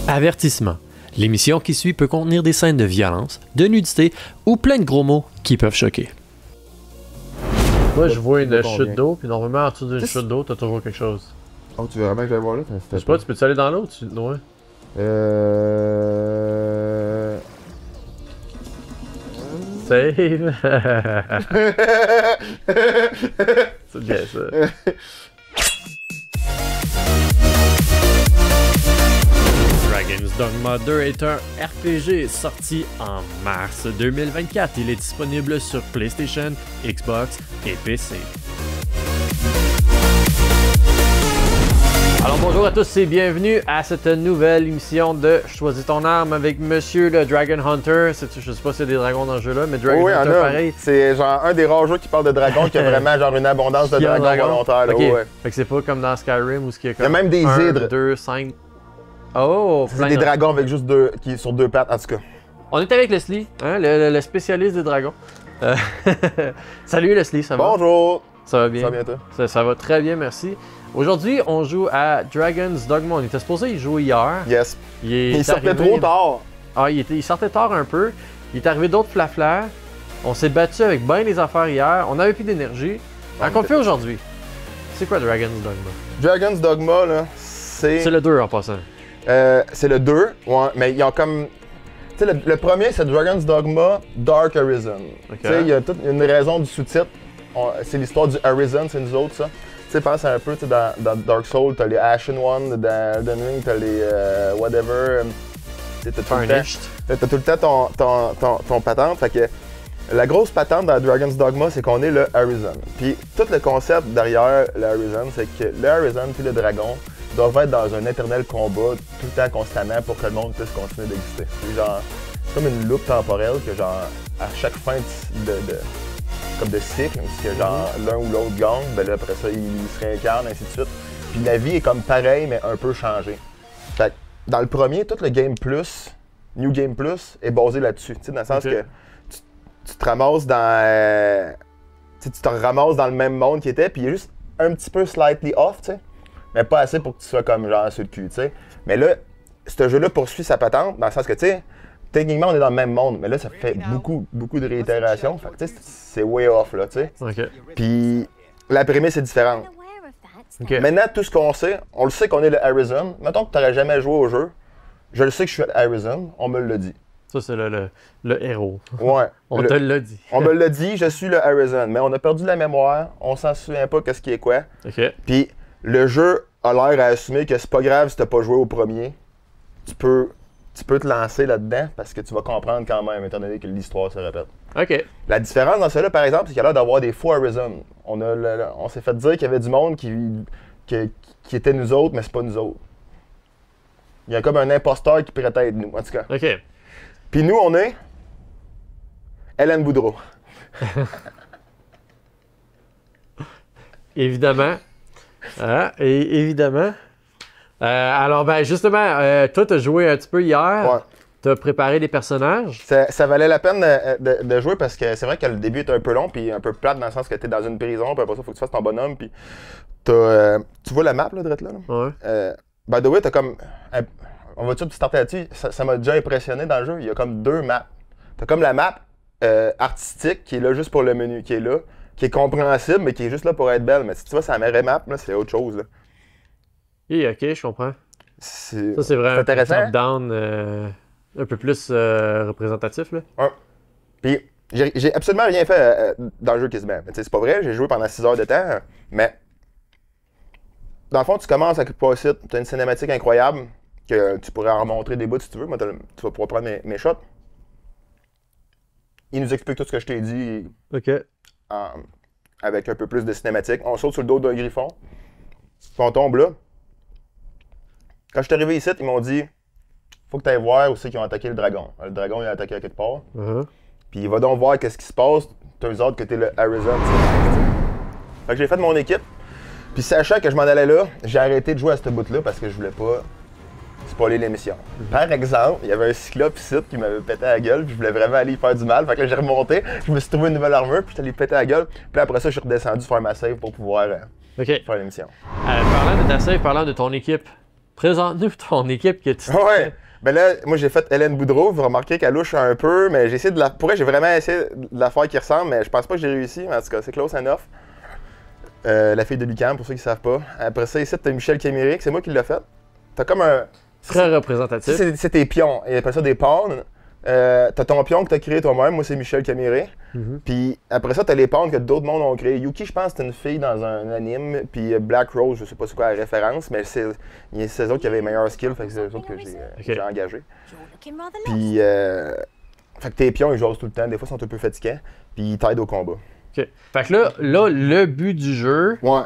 Avertissement. L'émission qui suit peut contenir des scènes de violence, de nudité ou plein de gros mots qui peuvent choquer. Moi, je vois une chute d'eau, puis normalement, en dessous d'une chute d'eau, t'as toujours quelque chose. Oh, tu veux vraiment que j'aille voir là? Je sais pas, tu peux-tu aller dans l'eau? Ouais. Save! C'est bien ça. Dragon's Dogma 2 est un RPG sorti en mars 2024. Il est disponible sur PlayStation, Xbox et PC. Alors bonjour à tous et bienvenue à cette nouvelle émission de Choisis ton arme avec Monsieur le Dragon Hunter. Je sais pas s'il y a des dragons dans le jeu là, mais Dragon Hunter pareil. C'est genre un des rares jeux qui parle de dragons qui a vraiment genre une abondance de dragons volontaires. Là, okay. Ouais. Fait que c'est pas comme dans Skyrim où il y a comme il y a même des hydres. 2, 5... Oh! C'est des dragons avec juste qui sur deux pattes en tout cas. On est avec Leslie, hein, le spécialiste des dragons. Salut Leslie, ça va? Bonjour! Ça va bien? Ça va bien toi? Ça va très bien, merci. Aujourd'hui, on joue à Dragon's Dogma. On était supposé y jouer hier. Yes. Il sortait trop tard. Ah, il sortait tard un peu. Il est arrivé d'autres flaflas. On s'est battu avec bien des affaires hier. On avait plus d'énergie. Alors qu'on fait aujourd'hui. C'est quoi Dragon's Dogma? Dragon's Dogma, là, c'est... C'est le 2 en passant. C'est le 2, ouais, mais ils ont comme... Tu sais, le premier, c'est Dragon's Dogma Dark Arisen. Okay. Tu sais, il y a toute une raison du sous-titre. C'est l'histoire du Arisen, c'est nous autres, ça. Tu sais, pense un peu, tu sais, dans Dark Souls, t'as les Ashen One, dans Elden Ring, t'as les whatever. T'as tout le temps ton patente. Fait que la grosse patente dans Dragon's Dogma, c'est qu'on est le Arisen. Puis tout le concept derrière le Arisen, c'est que le Arisen puis le dragon doivent être dans un éternel combat tout le temps, constamment, pour que le monde puisse continuer d'exister. C'est genre, c'est comme une loupe temporelle que genre, à chaque fin comme de cycle, parce que genre l'un ou l'autre gagne, ben là après ça il se réincarne, ainsi de suite. Puis la vie est comme pareille, mais un peu changée. Fait que dans le premier, tout le Game Plus, New Game Plus, est basé là-dessus. Tu sais, dans le sens que tu te ramasses dans. Tu te ramasses dans le même monde qu'il était, puis il est juste un petit peu slightly off, tu sais. Mais pas assez pour que tu sois comme genre sur le cul, tu sais. Mais là, ce jeu-là poursuit sa patente, dans le sens que, tu sais, techniquement, on est dans le même monde, mais là, ça fait beaucoup de réitérations. Fait que, tu sais, c'est way off, là, tu sais. Okay. Puis, la prémisse est différente. Okay. Maintenant, tout ce qu'on sait, on le sait qu'on est le Arisen. Mettons que tu n'aurais jamais joué au jeu. Je le sais que je suis le Arisen, on me l'a dit. Ça, c'est le héros. Ouais. On te l'a dit. On me l'a dit, je suis le Arisen. Mais on a perdu la mémoire, on s'en souvient pas qu'est-ce qui est quoi. OK. Puis, le jeu a l'air à assumer que c'est pas grave si t'as pas joué au premier. Tu peux te lancer là-dedans parce que tu vas comprendre quand même, étant donné que l'histoire se répète. OK. La différence dans celle-là, par exemple, c'est qu'il y a l'air d'avoir des faux Arisen. On s'est fait dire qu'il y avait du monde qui était nous autres, mais c'est pas nous autres. Il y a comme un imposteur qui pourrait être nous, en tout cas. OK. Puis nous, on est Hélène Boudreau. Évidemment. Et évidemment. Alors, ben justement, toi, tu as joué un petit peu hier. Ouais. Tu as préparé des personnages. Ça valait la peine de jouer parce que c'est vrai que le début est un peu long puis un peu plate dans le sens que tu es dans une prison, puis après ça, il faut que tu fasses ton bonhomme. Puis tu vois la map, là, direct là? Ouais. By the way, t'as comme. On va-tu starter là-dessus? Ça m'a déjà impressionné dans le jeu. Il y a comme deux maps. T'as comme la map artistique qui est là juste pour le menu, qui est là, qui est compréhensible, mais qui est juste là pour être belle. Mais si tu vois, c'est la vraie map, là, c'est autre chose. Là. Et OK, je comprends. Ça, c'est vraiment intéressant. Top-down un peu plus représentatif. Là. Ouais. Puis, j'ai absolument rien fait dans le jeu qui se met. C'est pas vrai, j'ai joué pendant 6 heures de temps, mais. Dans le fond, tu commences avec le site, tu as une cinématique incroyable que tu pourrais en remontrer des bouts si tu veux. Moi, tu vas pouvoir prendre mes shots. Il nous explique tout ce que je t'ai dit. OK. Avec un peu plus de cinématique. On saute sur le dos d'un griffon. Puis on tombe là. Quand je suis arrivé ici, ils m'ont dit faut que tu ailles voir aussi qu'ils ont attaqué le dragon. Le dragon, il a attaqué à quelque part. Puis il va donc voir qu'est-ce qui se passe. T'as autres que t'es le Arisen. Fait que j'ai fait de mon équipe. Puis sachant que je m'en allais là, j'ai arrêté de jouer à ce bout-là parce que je voulais pas spoiler l'émission. Par exemple, il y avait un cyclope ici qui m'avait pété à la gueule, puis je voulais vraiment aller y faire du mal. Fait que là, j'ai remonté, je me suis trouvé une nouvelle armure, puis je suis allé péter à la gueule. Puis après ça, je suis redescendu faire ma save pour pouvoir faire l'émission. Parlant de ta save, parlant de ton équipe, présente-nous ton équipe que tu... Ouais! Ben là, moi j'ai fait Hélène Boudreau, vous remarquez qu'elle louche un peu, mais j'ai essayé de la. Pour vrai, j'ai vraiment essayé de la faire qui ressemble, mais je pense pas que j'ai réussi, mais en tout cas, c'est close enough. La fille de Lucam, pour ceux qui savent pas. Après ça, ici, t'as Michel Caméric, c'est moi qui l'ai fait. T'as comme un. Très représentatif. C'est tes pions, ils appellent ça des pawns. T'as ton pion que t'as créé toi-même, moi c'est Michel Caméré. Puis après ça, t'as les pawns que d'autres mondes ont créés. Yuki, je pense, c'était une fille dans un anime. Puis Black Rose, je sais pas c'est quoi la référence, mais c'est eux autres qui avaient les meilleurs skills, fait que c'est eux autres que j'ai engagés. Puis, fait que tes pions, ils jouent tout le temps. Des fois, ils sont un peu fatigants. Puis ils t'aident au combat. OK. Fait que là, le but du jeu... Ouais.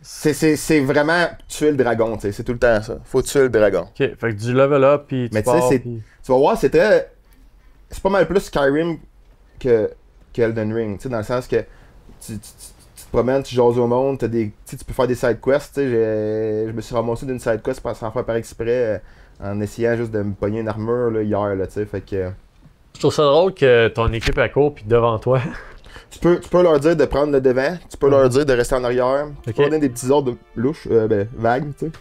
C'est vraiment tuer le dragon, tu sais. C'est tout le temps ça. Faut tuer le dragon. OK. Fait que du level up, puis mais tu sais, tu vas voir, c'est pas mal plus Skyrim que Elden Ring, tu sais, dans le sens que tu te promènes, tu jases au monde, tu peux faire des side quests, tu sais. Je me suis ramassé d'une side quest sans faire par exprès, en essayant juste de me pogner une armure là, hier, là, tu sais. Fait que... Je trouve ça drôle que ton équipe à court puis devant toi. Tu peux leur dire de prendre le devant, tu peux leur dire de rester en arrière, tu peux leur donner des petits ordres louches, vagues, tu sais.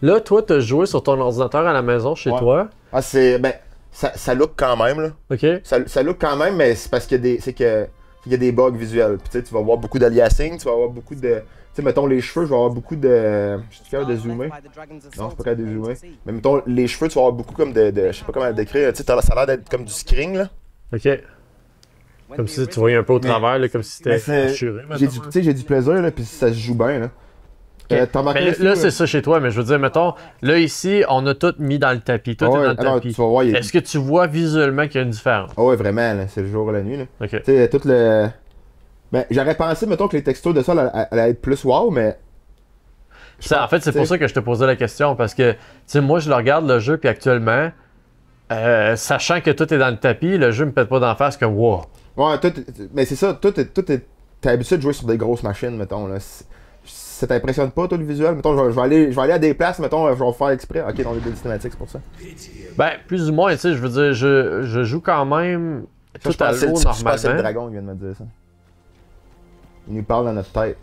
Là, toi, t'as joué sur ton ordinateur à la maison chez toi. Ah, ça look quand même, là. OK. Ça look quand même, mais c'est parce qu'il y a des bugs visuels. Puis tu vas voir beaucoup d'aliasing, tu vas avoir beaucoup de... Tu sais, mettons les cheveux, je vais avoir beaucoup de... Je suis capable de zoomer. Non, je suis pas capable de zoomer. Mais mettons, les cheveux, tu vas avoir beaucoup comme de je sais pas comment le décrire. Tu sais, ça a l'air d'être comme du screen, là. OK. Comme si tu voyais un peu au travers, là, comme si c'était assuré. J'ai du plaisir, là, puis ça se joue bien, là. Okay. Mais là, c'est ça chez toi, mais je veux dire, mettons, là, ici, on a tout mis dans le tapis. Tout est dans le tapis. Tu vas voir, est-ce que tu vois visuellement qu'il y a une différence? Ah ouais, vraiment, là, c'est le jour et la nuit, là. OK. Tu sais, tout le... Ben, j'aurais pensé, mettons, que les textures de ça allaient être plus wow, mais... En fait, c'est pour ça que je te posais la question, parce que, tu sais, moi, je le regarde, le jeu, puis actuellement, sachant que tout est dans le tapis, le jeu me pète pas d'en face comme wow. Ouais, mais c'est ça, t'es habitué de jouer sur des grosses machines, mettons, là. Ça t'impressionne pas, toi, le visuel? Mettons, je vais aller à des places, mettons, je vais faire exprès. Ok, dans les deux cinématiques, c'est pour ça. Ben, plus ou moins, tu sais, je veux dire, je joue quand même tout à l'eau, normalement. C'est le dragon qui vient de me dire ça. Il nous parle dans notre tête.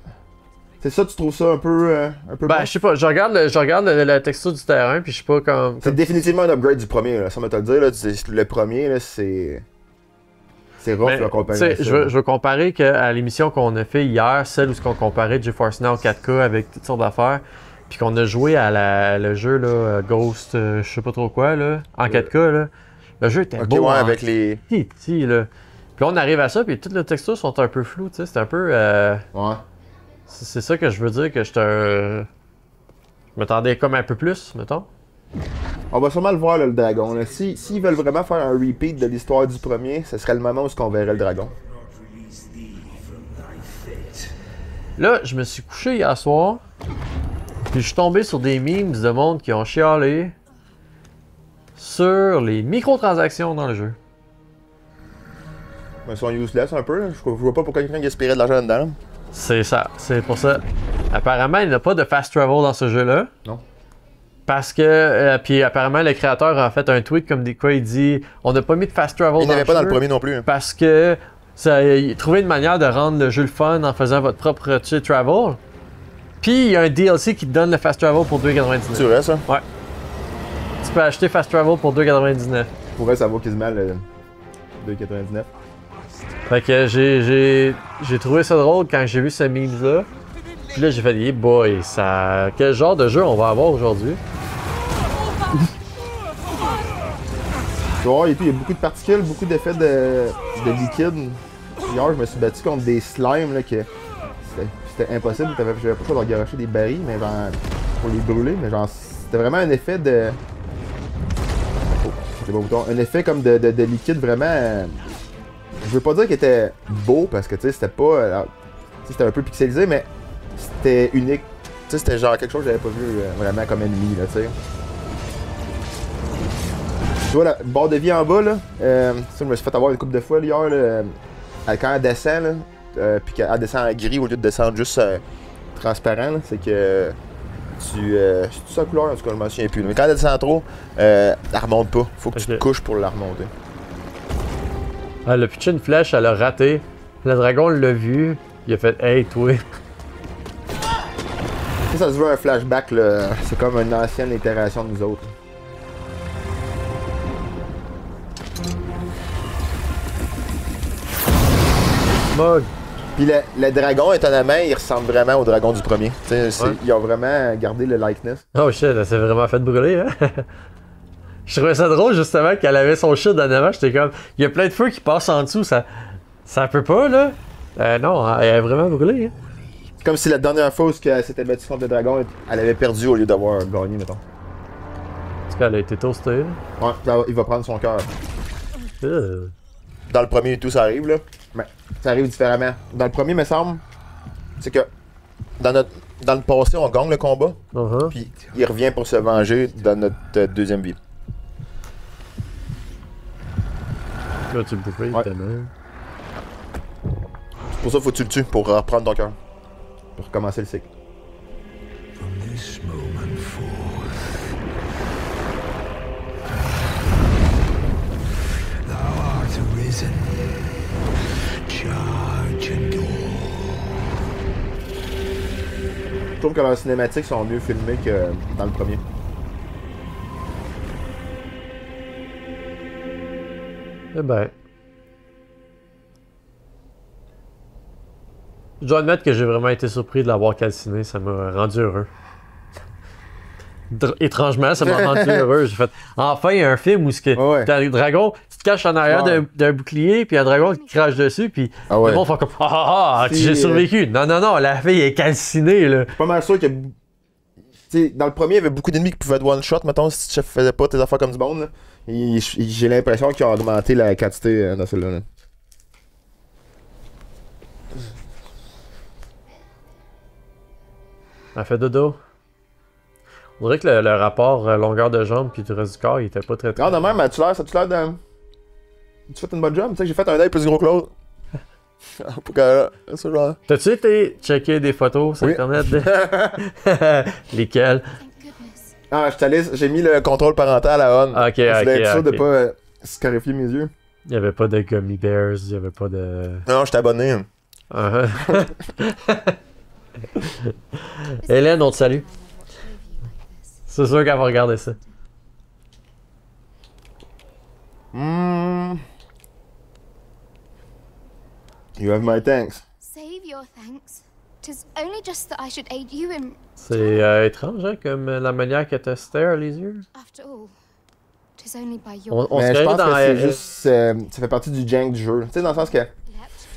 C'est ça, tu trouves ça un peu ben, je sais pas, je regarde la texture du terrain, puis je sais pas comme... C'est définitivement un upgrade du premier, là. Ça me te le dire, là. Le premier, là, c'est... C'est rough, là, comparé à ça. Je veux comparer à l'émission qu'on a fait hier, celle où on comparait GeForce Now 4K avec toutes sortes d'affaires, puis qu'on a joué à le jeu, là, Ghost, je sais pas trop quoi, là, en 4K, là. Le jeu était beau, ouais, avec les... Petit, là. Puis là, on arrive à ça, puis toutes les textures sont un peu floues, tu sais, c'est un peu... Ouais. C'est ça que je veux dire, que je m'attendais comme un peu plus, mettons. On va sûrement le voir, là, le dragon. S'ils veulent vraiment faire un repeat de l'histoire du premier, ce serait le moment où on verrait le dragon. Là, je me suis couché hier soir, puis je suis tombé sur des memes de monde qui ont chialé sur les microtransactions dans le jeu. Ils sont useless un peu, là. Je vois pas pourquoi quelqu'un gaspillerait de l'argent dedans. C'est ça, c'est pour ça. Apparemment, il n'y a pas de fast travel dans ce jeu-là. Non. Parce que, puis apparemment, le créateur a fait un tweet comme quoi il dit on n'a pas mis de fast travel dans le jeu. Il n'avait pas dans le premier non plus. Hein. Parce que il trouvait une manière de rendre le jeu le fun en faisant votre propre travel. Puis il y a un DLC qui te donne le fast travel pour 2,99$. C'est vrai ça? Ouais. Tu peux acheter fast travel pour 2,99$. Pour vrai, ça vaut quasiment le 2,99$. Fait que j'ai trouvé ça drôle quand j'ai vu ce meme-là. Puis là, j'ai fait, hey boy, ça... quel genre de jeu on va avoir aujourd'hui? Tu vois, il y a beaucoup de particules, beaucoup d'effets de liquide. Hier, je me suis battu contre des slimes, là, que c'était impossible. J'avais pas le choix de garocher des barils, mais genre, pour les brûler, mais genre, c'était vraiment un effet de... Oh, c'était pas bouton. Un effet comme de liquide vraiment... Je veux pas dire qu'il était beau, parce que, tu sais, c'était pas... c'était un peu pixelisé, mais c'était unique. Tu sais, c'était genre quelque chose que j'avais pas vu vraiment comme ennemi, là, tu sais. Tu vois, la barre de vie en bas, là, ça, je me suis fait avoir une couple de fois hier, là, quand elle descend, là, puis qu'elle descend en gris au lieu de descendre juste transparent, là, c'est que c'est sa couleur, en tout cas, je m'en souviens plus. Mais quand elle descend trop, elle remonte pas. Faut que tu te couches pour la remonter. Elle a pitché une flèche, elle a raté. Le dragon l'a vu, il a fait « Hey, toi! » Ça se veut un flashback, là. C'est comme une ancienne itération de nous autres. Mog. Puis le dragon, étonnamment, il ressemble vraiment au dragon du premier. Ouais. Ils ont vraiment gardé le likeness. Oh shit, elle s'est vraiment fait brûler, hein? Je trouvais ça drôle, justement, qu'elle avait son shield en avant. J'étais comme, il y a plein de feux qui passent en dessous, ça peut pas, là. Non, elle est vraiment brûlée, hein? C'est comme si la dernière fois où elle s'était battue contre le dragon, elle avait perdu au lieu d'avoir gagné, mettons. En tout cas, elle a été toastée, là. Ouais, là, il va prendre son cœur. Dans le premier et tout, ça arrive, là. Mais ça arrive différemment. Dans le premier, me semble, c'est que dans le passé, on gagne le combat, puis il revient pour se venger dans notre deuxième vie. Là, tu le bouffes, évidemment. C'est pour ça qu'il faut que tu le tues, pour reprendre ton cœur. Pour recommencer le cycle. From this moment forth, thou art arisen. Charge and Je trouve que leurs cinématiques sont mieux filmées que dans le premier. Eh ben. Je dois admettre que j'ai vraiment été surpris de l'avoir calciné, ça m'a rendu heureux. Étrangement, ça m'a rendu heureux. J'ai fait, enfin, il y a un film où t'as un dragon, tu te caches en arrière d'un bouclier, puis un dragon qui crache dessus, puis le monde fait comme j'ai survécu. Non, la fille est calcinée, là. Je suis pas mal sûr que. T'sais, dans le premier, il y avait beaucoup d'ennemis qui pouvaient être one-shot, mettons, si tu faisais pas tes affaires comme du monde. J'ai l'impression qu'ils ont augmenté la quantité dans celui-là. Là. Elle fait dodo. On dirait que le rapport longueur de jambe puis du reste du corps, il était pas très. Non, de même, as-tu l'air de. Tu fais une bonne job? Tu sais que j'ai fait un œil plus gros que l'autre. T'as-tu été checker des photos sur internet? Lesquelles? Ah, j'ai mis le contrôle parental à on. Ok. Je voulais être sûr de pas scarifier mes yeux. Il y avait pas de gummy bears, il y avait pas de. Non, je t'ai abonné. Hélène, on te salue. C'est sûr qu'elle va regarder ça. You have my thanks. Save your thanks. 'Tis only just that I should aid you in. C'est étrange, hein, comme la manière qu'elle te stare les yeux. After all, 'tis only by your. On Mais se je pense dans que c'est juste. Ça fait partie du jank du jeu. Tu sais, dans le sens que.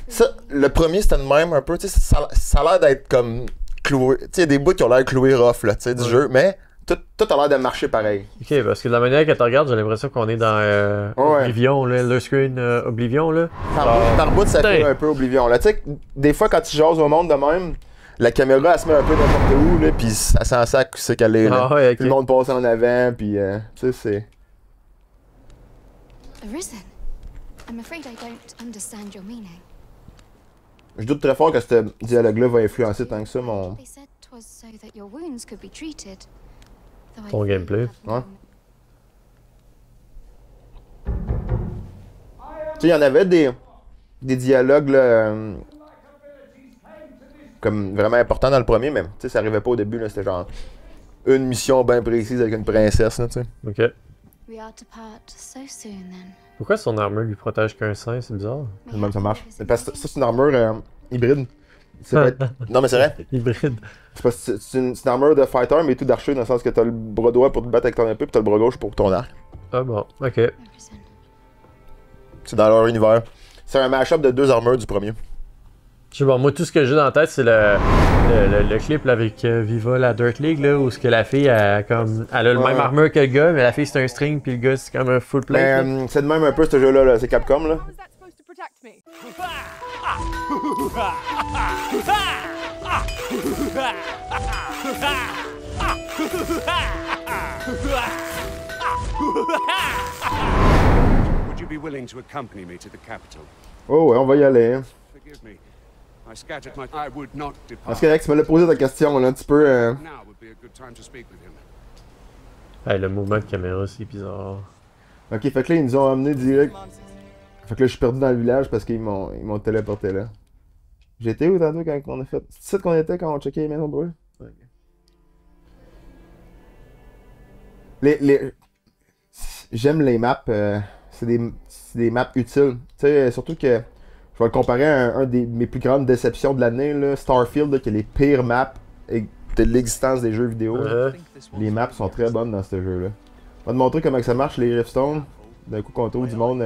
Ça, le premier c'était le même un peu. Tu sais, ça a l'air d'être comme cloué. Tu sais, il y a des bouts qui ont l'air cloués rough, là, tu sais, du jeu, mais. Tout a l'air de marcher pareil. Ok, parce que de la manière qu'elle te regarde, j'ai l'impression qu'on est dans Oblivion, là, le screen Oblivion, là. Par bout, ça fait un peu Oblivion. Là, tu sais, des fois, quand tu jases au monde de même, la caméra, elle se met un peu n'importe où, là, pis elle s'en sac où c'est qu'elle est, là. Okay. Tout le monde passe en avant, pis, tu sais, c'est... Arisen. I'm afraid I don't understand your meaning. Je doute très fort que ce dialogue-là va influencer tant que ça mon... They said 'twas so that your wounds could be treated. Ton gameplay. Ouais. Tu sais, il y en avait des dialogues, là, comme vraiment importants dans le premier, mais tu sais, ça arrivait pas au début, là, c'était genre une mission bien précise avec une princesse, là, tu sais. Ok. We are to part so soon then. Pourquoi son armure lui protège qu'un sein? C'est bizarre. Même ça marche. C'est parce que ça, c'est une armure hybride. Non, mais c'est vrai. Hybride. C'est parce que c'est une armure de fighter, mais tout d'archer, dans le sens que t'as le bras droit pour te battre avec ton épée, pis t'as le bras gauche pour ton arc. Ah bon, ok. Arisen. C'est dans leur univers. C'est un mash-up de deux armures du premier. Je sais pas, moi tout ce que j'ai dans la tête, c'est le clip là, avec Viva la Dirt League, là, où ce que la fille a comme. Elle a le même armure que le gars, mais la fille c'est un string, puis le gars c'est comme un full plate. C'est de même un peu ce jeu-là, là. C'est Capcom, là. How is that supposed to protect me? Would you be willing to accompany me to the capital? Oh, ouais, on va y aller. Hein. Forgive me. I scattered my... I would not depart. Parce que Rex, tu me l'as posé ta question, là. Tu peux. Now would be a good time to speak with him. Hey, le mouvement de caméra c'est bizarre. Ok, fait que là, ils nous ont emmenés direct. Fait que là, je suis perdu dans le village parce qu'ils m'ont téléporté là. J'étais où tantôt quand on a fait. C'est ça qu'on était quand on checkait les maisons brûlées? Okay. J'aime les maps. C'est des maps utiles. Tu sais, surtout que je vais le comparer à un des mes plus grandes déceptions de l'année, là, Starfield, là, qui est les pires maps de l'existence des jeux vidéo. Les maps sont très bonnes dans ce jeu-là. On va te montrer comment ça marche, les Riftstone. D'un coup, contour du monde.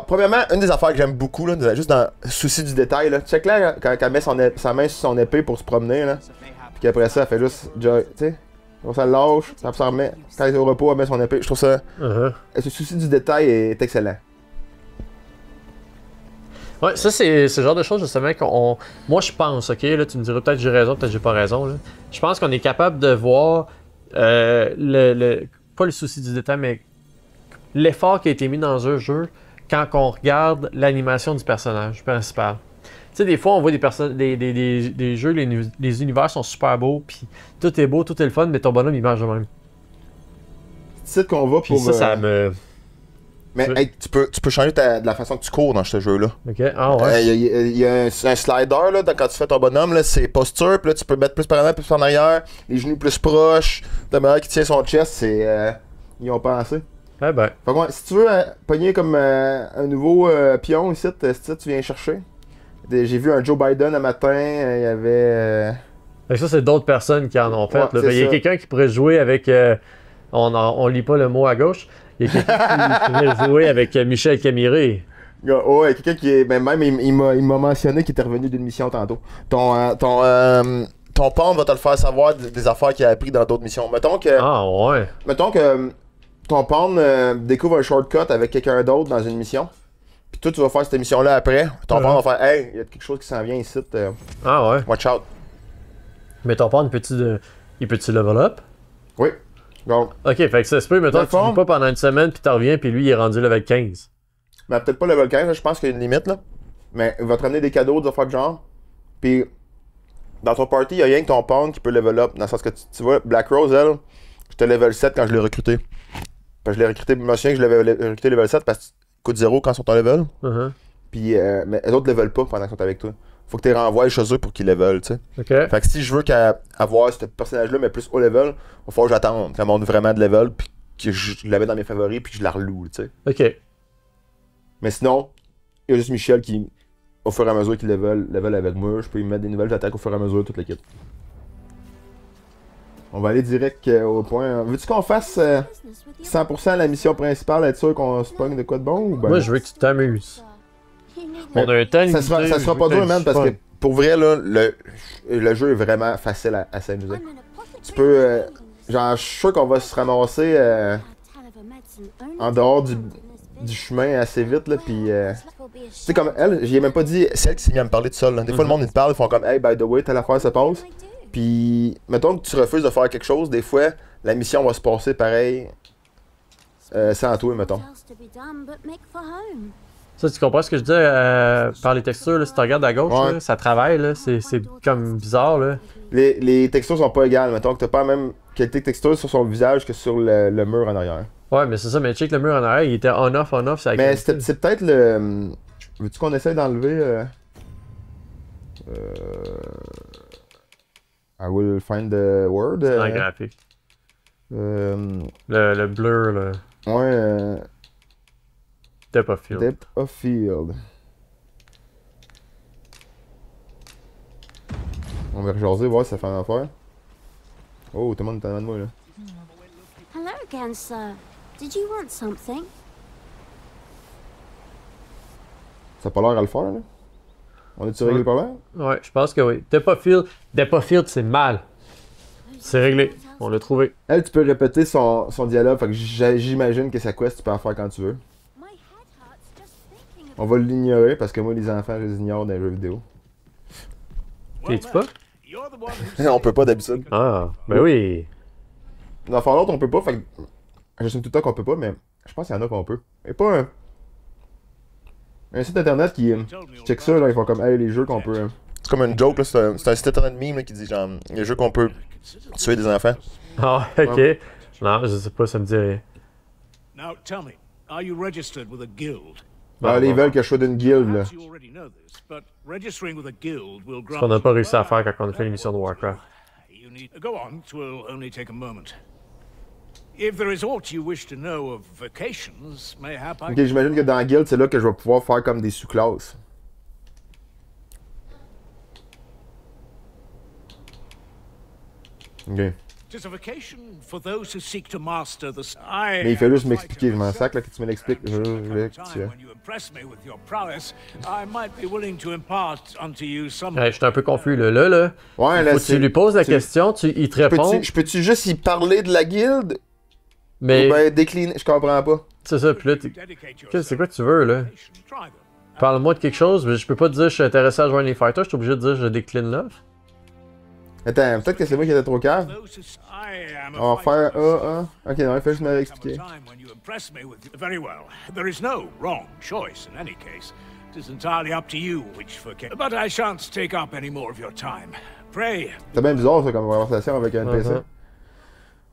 Premièrement, une des affaires que j'aime beaucoup, là, juste dans le souci du détail, là, check là, quand elle met sa main sur son épée pour se promener, là, puis qu'après ça, elle fait juste, tu sais, ça le lâche, ça se remet, quand elle est au repos, elle met son épée. Je trouve ça. Ce souci du détail est excellent. Ouais, ça, c'est ce genre de choses, justement, qu'on. Moi, je pense, ok, là, tu me diras peut-être que j'ai raison, peut-être que j'ai pas raison, là. Je pense qu'on est capable de voir pas le souci du détail, mais l'effort qui a été mis dans un jeu quand on regarde l'animation du personnage principal. Tu sais, des fois, on voit des jeux, les univers sont super beaux, puis tout est beau, tout est le fun, mais ton bonhomme, il marche de même. C'est qu'on va Puis pour. ça me. Mais hey, tu peux changer de la façon que tu cours dans ce jeu-là. Ok, ah ouais. Il y a un slider là, quand tu fais ton bonhomme, là, c'est posture, puis là tu peux mettre plus par en avant, plus en arrière, les genoux plus proches, ta manière qui tient son chest, c'est. Ils ont pensé. Eh ben. Fait que, si tu veux pogner comme un nouveau pion ici, tu viens chercher. J'ai vu un Joe Biden un matin, il y avait. Fait que ça, c'est d'autres personnes qui en ont fait. Ouais, Là. Il y a quelqu'un qui pourrait jouer avec. On lit pas le mot à gauche. Il y a quelqu'un qui pourrait jouer avec Michel Camiré. Ouais, quelqu'un qui est. Ben, même il m'a mentionné qu'il était revenu d'une mission tantôt. Ton pont va te le faire savoir des affaires qu'il a appris dans d'autres missions. Mettons que. Ah ouais. Mettons que ton pawn découvre un shortcut avec quelqu'un d'autre dans une mission. Puis toi, tu vas faire cette mission-là après. Ton pawn va faire hey, il y a quelque chose qui s'en vient ici. Ah ouais. Watch out. Mais ton pawn, il peut-tu level up? Oui. Donc. Ok, fait que ça se peut, mettons que tu joues pas pendant une semaine, puis t'en reviens, puis lui, il est rendu level 15. Ben, peut-être pas level 15, là, je pense qu'il y a une limite, là. Mais il va te ramener des cadeaux, des affaires de genre. Puis, dans ton party, il y a rien que ton pawn qui peut level up. Dans le sens que tu vois, Black Rose, elle, j'étais level 7 quand je l'ai recruté. Je l'ai recruté, je me souviens que je l'avais recruté level 7 parce que coûte 0 quand ils sont en level. Puis, mais les autres level pas pendant qu'ils sont avec toi. Faut que tu les renvoies chez eux pour qu'ils level, tu sais. Ok. Fait que si je veux avoir ce personnage-là, mais plus haut level, il va falloir que j'attende qu'elle monte vraiment de level, puis que je la mette dans mes favoris, puis que je la reloue, tu sais. Ok. Mais sinon, il y a juste Michel qui, au fur et à mesure qu'il level avec moi, je peux lui mettre des nouvelles attaques au fur et à mesure, toute l'équipe. On va aller direct au point. Veux-tu qu'on fasse 100% la mission principale, être sûr qu'on se pogne de quoi de bon ou ben... Moi, je veux que tu t'amuses. On a un temps ça sera pas dur, man, parce que pour vrai, là, le jeu est vraiment facile à s'amuser. Tu peux. Genre, je suis sûr qu'on va se ramasser en dehors du chemin assez vite, là, pis. Tu sais, comme elle, j'y ai même pas dit, c'est elle qui s'est mise à me parler tout seul. Là. Des fois, le monde, ils te parle, ils font comme, hey, by the way, telle affaire se passe. Puis, mettons que tu refuses de faire quelque chose, des fois, la mission va se passer pareil sans toi, mettons. Ça, tu comprends ce que je dis par les textures, là, si tu regardes à gauche, ouais. Là, ça travaille, là, c'est comme bizarre. Là. Les textures sont pas égales, mettons que t'as pas la même qualité de texture sur son visage que sur le mur en arrière. Ouais, mais c'est ça, mais check le mur en arrière, il était on-off, ça mais c'est peut-être le... Veux-tu qu'on essaye d'enlever... I will find the word. C'est dans le graphique. Le blur, là. Ouais. Depth of field. Depth of field. On va rejaser, voir si ça fait une affaire. Oh, tout le monde est en avant de moi, là. Hello again, sir. Did you want something? Ça a pas l'air à le faire, là. On a-tu réglé le problème? Ouais, je pense que oui. Depth of field, c'est mal. C'est réglé. On l'a trouvé. Elle, tu peux répéter son dialogue, fait que j'imagine que sa quest, tu peux en faire quand tu veux. On va l'ignorer parce que moi, les enfants, je les ignore dans les jeux vidéo. T'es-tu pas? On peut pas d'habitude. Ah, ben oui. Dans faire l'autre, on peut pas, fait que. J'assume tout le temps qu'on peut pas, mais je pense qu'il y en a qu'on peut. Et pas un site internet qui check ça, là, ils font comme, hey, les jeux qu'on peut. C'est comme une joke, là, c'est un site internet meme là, qui dit genre, les jeux qu'on peut tuer des enfants. Ah, ok. Ouais. Non, je sais pas, ça me dit rien. Now tell me, are you registered with a guild? Ah, ils veulent que je sois d'une guilde, là. Ce qu'on n'a pas réussi à faire quand on a fait l'émission de Warcraft. Go on, it will only take a moment. If there is aught you wish to know of vacations, mayhap I... Ok, j'imagine que dans Guild, c'est là que je vais pouvoir faire comme des sous-classes. Ok. Tis a vacation for those who seek to master the... Mais il fait juste m'expliquer, je m'en sac là que tu me l'expliques. Je veux que tu... When you impress me with your prowess, I might be willing to impart unto you some... Ouais, je suis un peu confus là. Ouais, là, Faut que tu lui poses la question, il te répond. Je peux-tu juste y parler de la guilde? Mais Ou ben décliner, je comprends pas. c'est ça, puis là, c'est quoi que tu veux là? Parle-moi de quelque chose, mais je peux pas te dire je suis intéressé à joindre les fighters, je suis obligé de dire je décline l'offre. Attends, peut-être que c'est moi qui étais trop cave. On va faire Ok, non, il faut juste me l'expliquer. Very well. There is no wrong choice in any case. It is entirely up to you which vacation. But I shan't take up any more of your time. Pray. C'est bien bizarre ça comme conversation avec un NPC.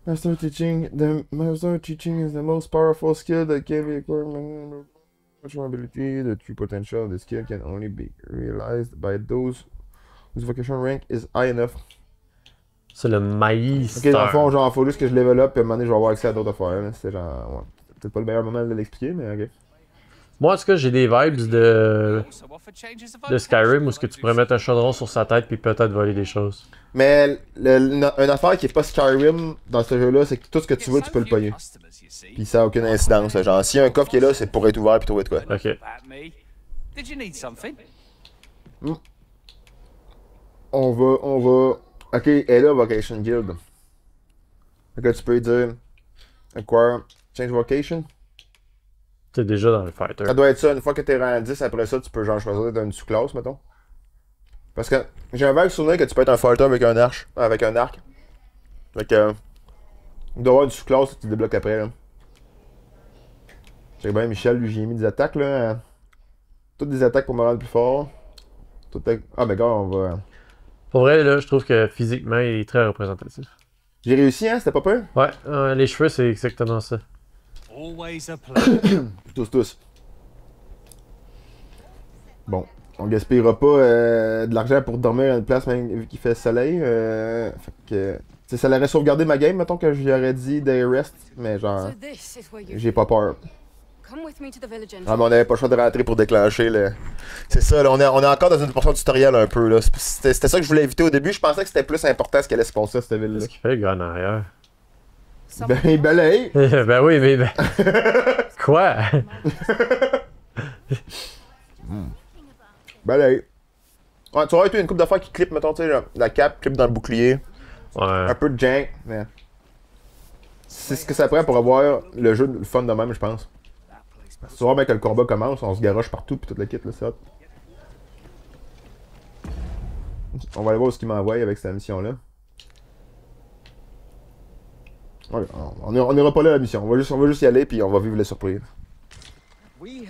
Master teaching is the most powerful skill that can be acquired. Much more ability, the true potential of the skill can only be realized by those whose vocation rank is high enough. C'est le maïs. Ok, dans le fond, genre, faut juste que je level up et à un moment donné, je vais avoir accès à d'autres affaires. C'est genre, ouais. C'est peut-être pas le meilleur moment de l'expliquer, mais ok. Moi, en tout cas, j'ai des vibes de Skyrim où ce que tu pourrais mettre un chaudron sur sa tête puis peut-être voler des choses. Mais une affaire qui est pas Skyrim dans ce jeu-là, c'est que tout ce que tu veux, tu peux le pogner. Puis ça a aucune incidence. Genre, s'il y a un coffre qui est là, c'est pour être ouvert puis trouver de quoi. Ok. On va. Ok, elle est là, Vocation Guild. Donc là, tu peux dire. Acquire. Change Vocation. T'es déjà dans le fighter. Ça doit être ça. Une fois que t'es rendu 10, après ça, tu peux genre choisir d'une sous-classe, mettons. Parce que j'ai un vague souvenir que tu peux être un fighter avec un arc. Fait que. Il doit y avoir une sous-classe que tu débloques après, là. Check bien, Michel, lui, j'ai mis des attaques, là. Toutes des attaques pour me rendre plus fort. Ah, mais gars, on va. Pour vrai, là, je trouve que physiquement, il est très représentatif. J'ai réussi, hein? C'était pas peur? Ouais, les cheveux, c'est exactement ça. Tous. Bon, on gaspillera pas de l'argent pour dormir à une place même vu qu'il fait soleil. Fait que. T'sais, ça l'aurait sauvegardé ma game, mettons que j'aurais dit des rest, mais genre. J'ai pas peur. Ah, mais on avait pas le choix de rentrer pour déclencher le. C'est ça, là, on est encore dans une portion tutoriel un peu, là. C'était ça que je voulais éviter au début. Je pensais que c'était plus important ce qu'elle allait se passer à cette ville-là. Qu'est-ce qu'il fait, le gars en arrière? Ben, il balaye! Ben oui, mais. Quoi? Balaye. Ouais, tu aurais été une coupe d'affaires qui clip, mettons, tu sais, la cape, clip dans le bouclier. Ouais. Un peu de jank, mais. C'est ce que ça prend pour avoir le jeu le fun de même, je pense. Tu vois bien que le combat commence, on se garoche partout pis toute la kit là, c'est hot. On va aller voir ce qu'il m'envoie avec cette mission là. Ouais, on ira pas là la mission, on va juste y aller puis on va vivre les surprises. Ils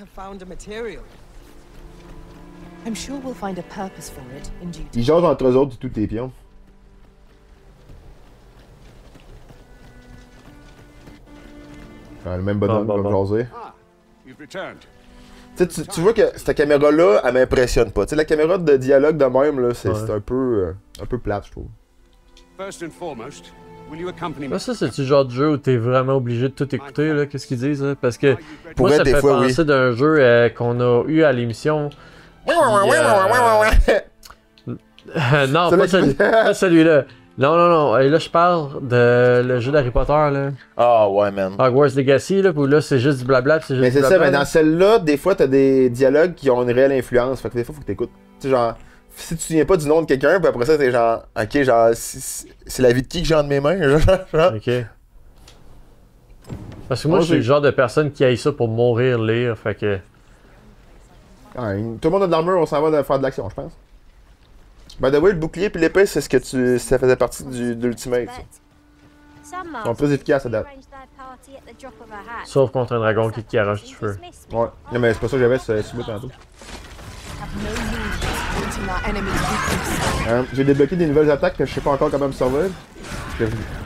jasent entre eux autres et tous tes pions. Le même bonhomme comme jaser. Tu vois que cette caméra-là, elle m'impressionne pas. T'sais, la caméra de dialogue de même, là, c'est un peu plate, je trouve. Là, ça, c'est le genre de jeu où t'es vraiment obligé de tout écouter, là, qu'est-ce qu'ils disent, là? Parce que Pour moi, être ça me des fait fois, penser d'un jeu qu'on a eu à l'émission. Non, pas celui-là. Non. Et là, je parle de le jeu d'Harry Potter, là. Ah ouais, man. Hogwarts Legacy, là, où là, c'est juste du blabla, c'est juste mais c'est blabla, ça, mais dans celle-là, des fois, t'as des dialogues qui ont une réelle influence. Fait que des fois, faut que t'écoutes. Tu sais, genre, si tu te souviens pas du nom de quelqu'un, puis après ça, t'es genre, ok, genre, c'est la vie de qui que j'ai entre mes mains, genre. Ok. Parce que moi, je suis le genre de personne qui aille ça pour mourir lire, fait que. Ouais, tout le monde a de l'armure, on s'en va faire de l'action, je pense. By the way, le bouclier puis l'épée, c'est ce que ça faisait partie de l'ultimate. Ils sont très efficaces à date. Sauf contre un dragon qui te arrache du feu. Ouais, non, mais c'est pas ça que j'avais sur tantôt. J'ai débloqué des nouvelles attaques que je sais pas encore comment me servir.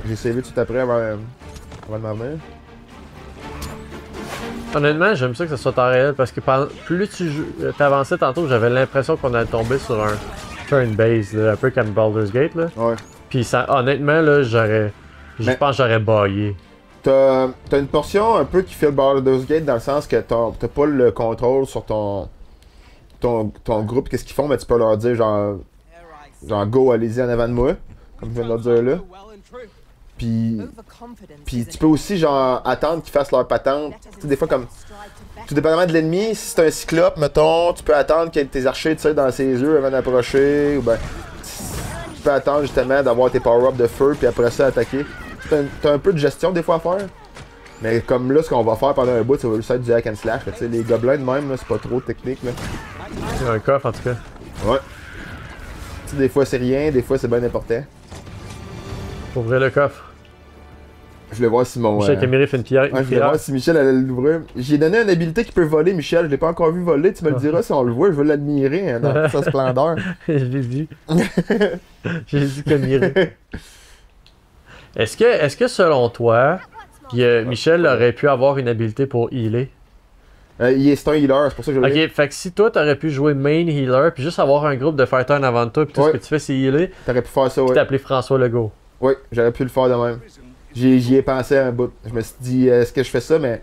J'ai savé tout après avant de m'en venir. Honnêtement, j'aime ça que ça soit temps réel parce que plus tu t'avançais tantôt, j'avais l'impression qu'on allait tomber sur un turn-based, un peu comme Baldur's Gate, là. Ouais. Puis ça, honnêtement, là, je pense que j'aurais baillé. T'as une portion un peu qui fait le Baldur's Gate dans le sens que t'as pas le contrôle sur ton groupe, qu'est-ce qu'ils font, mais tu peux leur dire genre go, allez-y en avant de moi, comme je viens de leur dire là. Puis tu peux aussi genre attendre qu'ils fassent leur patente. Tu sais, des fois comme tout dépendamment de l'ennemi, si c'est un cyclope, mettons, tu peux attendre que tes archers tirent dans ses yeux avant d'approcher, ou ben tu peux attendre justement d'avoir tes power-ups de feu puis après ça attaquer. T'as un peu de gestion des fois à faire. Mais comme là, ce qu'on va faire pendant un bout, ça va juste être du hack and slash. Tu sais, les gobelins de même, c'est pas trop technique. Là. Il y a un coffre en tout cas. Ouais. Tu sais, des fois c'est rien, des fois c'est bien important. Faut ouvrir le coffre. Je voulais voir si mon. Michel Camiri fait une pierre. Ouais, je voulais voir si Michel allait l'ouvrir. J'ai donné une habilité qui peut voler, Michel. Je l'ai pas encore vu voler. Tu me le diras si on le voit. Je veux l'admirer hein, dans toute sa splendeur. Je l'ai vu. J'ai vu Camiri. Est-ce que selon toi, Michel aurait pu avoir une habilité pour healer? C'est un healer, c'est pour ça que je l'ai. Ok, fait que si toi t'aurais pu jouer main healer, puis juste avoir un groupe de fighters en avant de toi, puis tout ce que tu fais c'est healer, t'aurais pu faire ça, puis ouais. t'appeler François Legault. Oui, j'aurais pu le faire de même. J'y ai pensé un bout. Je me suis dit, est-ce que je fais ça, mais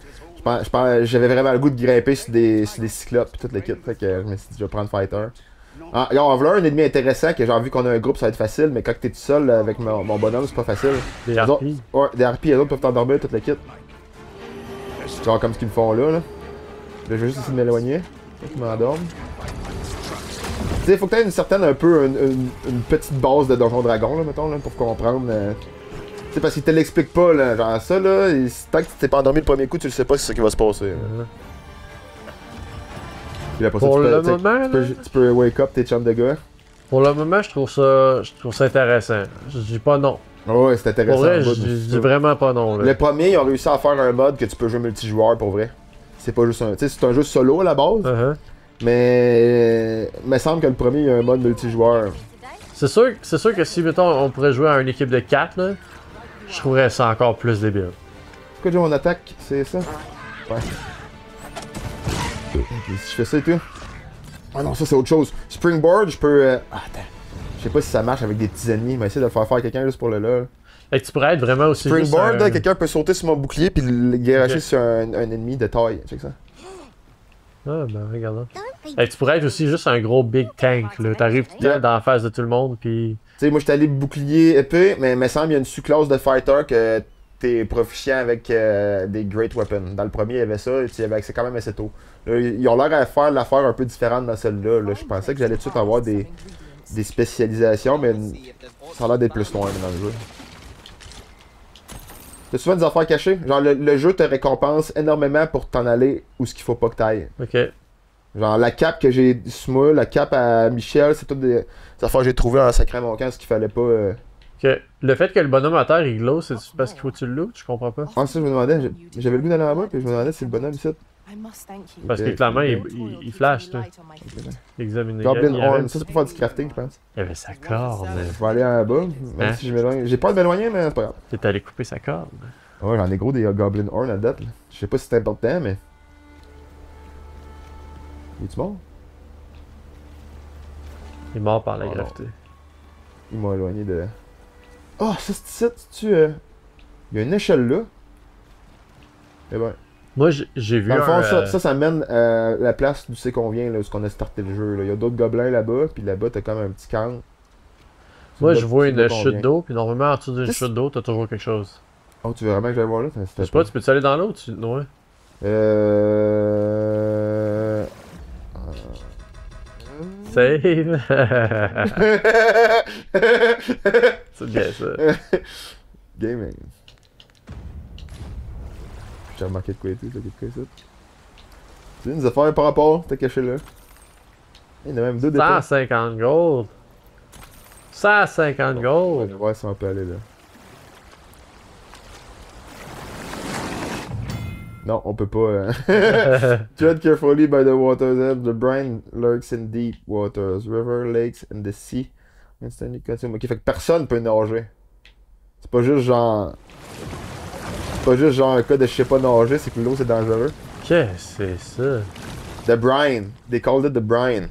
j'avais vraiment le goût de grimper sur des cyclopes et toute l'équipe. Fait que je me suis dit, je vais prendre fighter. Ah, en voilà un ennemi intéressant que j'ai vu qu'on a un groupe, ça va être facile, mais quand t'es tout seul avec mon bonhomme, c'est pas facile. Des harpies. Ouais, des harpies, les autres peuvent t'endormir toute l'équipe. Genre comme ce qu'ils me font là. Là, je vais juste essayer de m'éloigner. Ils m'endorment. Tu sais, faut que t'aies une certaine, un peu, une petite base de Donjon Dragon, là, mettons, là, pour comprendre. Tu sais, parce qu'il te l'explique pas, là. Genre ça, là, tant que tu t'es pas endormi le premier coup, tu le sais pas c'est ce qui va se passer. Puis après Pour ça, le moment, tu peux wake up tes chums de gars. Pour le moment, je trouve ça intéressant. Je dis pas non. Ouais, c'est intéressant. Pour vrai, je dis vraiment pas non. Là. Le premier, ils ont réussi à faire un mode que tu peux jouer multijoueur pour vrai. C'est pas juste un. Tu sais, c'est un jeu solo à la base. Mais il me semble que le premier, il y a un mode multijoueur. C'est sûr que si, mettons, on pourrait jouer à une équipe de 4, là, je trouverais ça encore plus débile. Pourquoi j'ai mon attaque? C'est ça? Ouais. Si je fais ça et tout. Ah non, ça c'est autre chose. Springboard, je peux. Attends. Je sais pas si ça marche avec des petits ennemis, mais essayer de le faire à quelqu'un juste pour le lol. Fait que tu pourrais être vraiment aussi. Springboard, là, quelqu'un peut sauter sur mon bouclier puis le garocher sur un ennemi de taille. Check ça. Ah, ben regarde là. Hey, tu pourrais être aussi juste un gros big tank, là. T'arrives dans la face de tout le monde, puis. Tu sais, moi j'étais allé bouclier épée, mais il me semble qu'il y a une sous-classe de fighter que t'es proficient avec des great weapons. Dans le premier, il y avait ça, et tu y avais accès quand même assez tôt. Là, ils ont l'air à faire l'affaire un peu différente dans celle-là. Là. Je pensais que j'allais tout de suite avoir des spécialisations, mais ça a l'air d'être plus loin dans le jeu. T'as souvent des affaires cachées. Genre, le jeu te récompense énormément pour t'en aller où ce qu'il faut pas que t'ailles. Ok. Genre, la cape que j'ai sur moi, la cape à Michel, c'est toutes des affaires que j'ai trouvées en sacrant mon camp, ce qu'il fallait pas. Ok. Le fait que le bonhomme à terre il glow, c'est parce qu'il faut que tu le lootes, je comprends pas. Ah, ça, je me demandais, j'avais le goût d'aller là-bas, puis je me demandais si le bonhomme ici. Parce que clairement, il flash, là. Examiner. Goblin Horn, ça c'est pour faire du crafting, je pense. Il y avait sa corde. Je vais aller en bas, même si je m'éloigne. J'ai peur de m'éloigner, mais c'est pas grave. T'es allé couper sa corde. Ouais, j'en ai gros des Goblin Horn à date. Là. Je sais pas si c'est important, mais. Es-tu mort? Il est mort par la Oh, gravité. Ils m'ont éloigné de. Oh, ça c'est tu il y a une échelle là. Eh ben. Moi, j'ai vu Dans le fond, un, ça mène à la place d'où c'est qu'on vient, là, où on a starté le jeu. Là. Il y a d'autres gobelins là-bas, puis là-bas, t'as comme un petit camp. Moi, je vois une chute d'eau, puis normalement, en dessous d'une chute d'eau, t'as toujours quelque chose. Oh, tu veux vraiment que j'aille voir là? Je sais pas, tu peux-tu aller dans l'eau? Ouais. Save! C'est bien ça. Gaming. J'ai remarqué de quoi et tout, t'as quelque chose. Tu veux nous affaires par rapport, t'as caché là. Il y en a même deux détails. 150 gold! 150 On gold! va voir si on peut aller là. Non, on peut pas. Tread carefully by the water's edge. The brine lurks in deep waters, river, lakes, and the sea. Instantly consume. Ok, fait que personne peut nager. C'est pas juste genre. C'est pas juste genre un cas de je sais pas nager, c'est que l'eau c'est dangereux. Qu'est-ce que c'est ça? The brine. They called it the brine.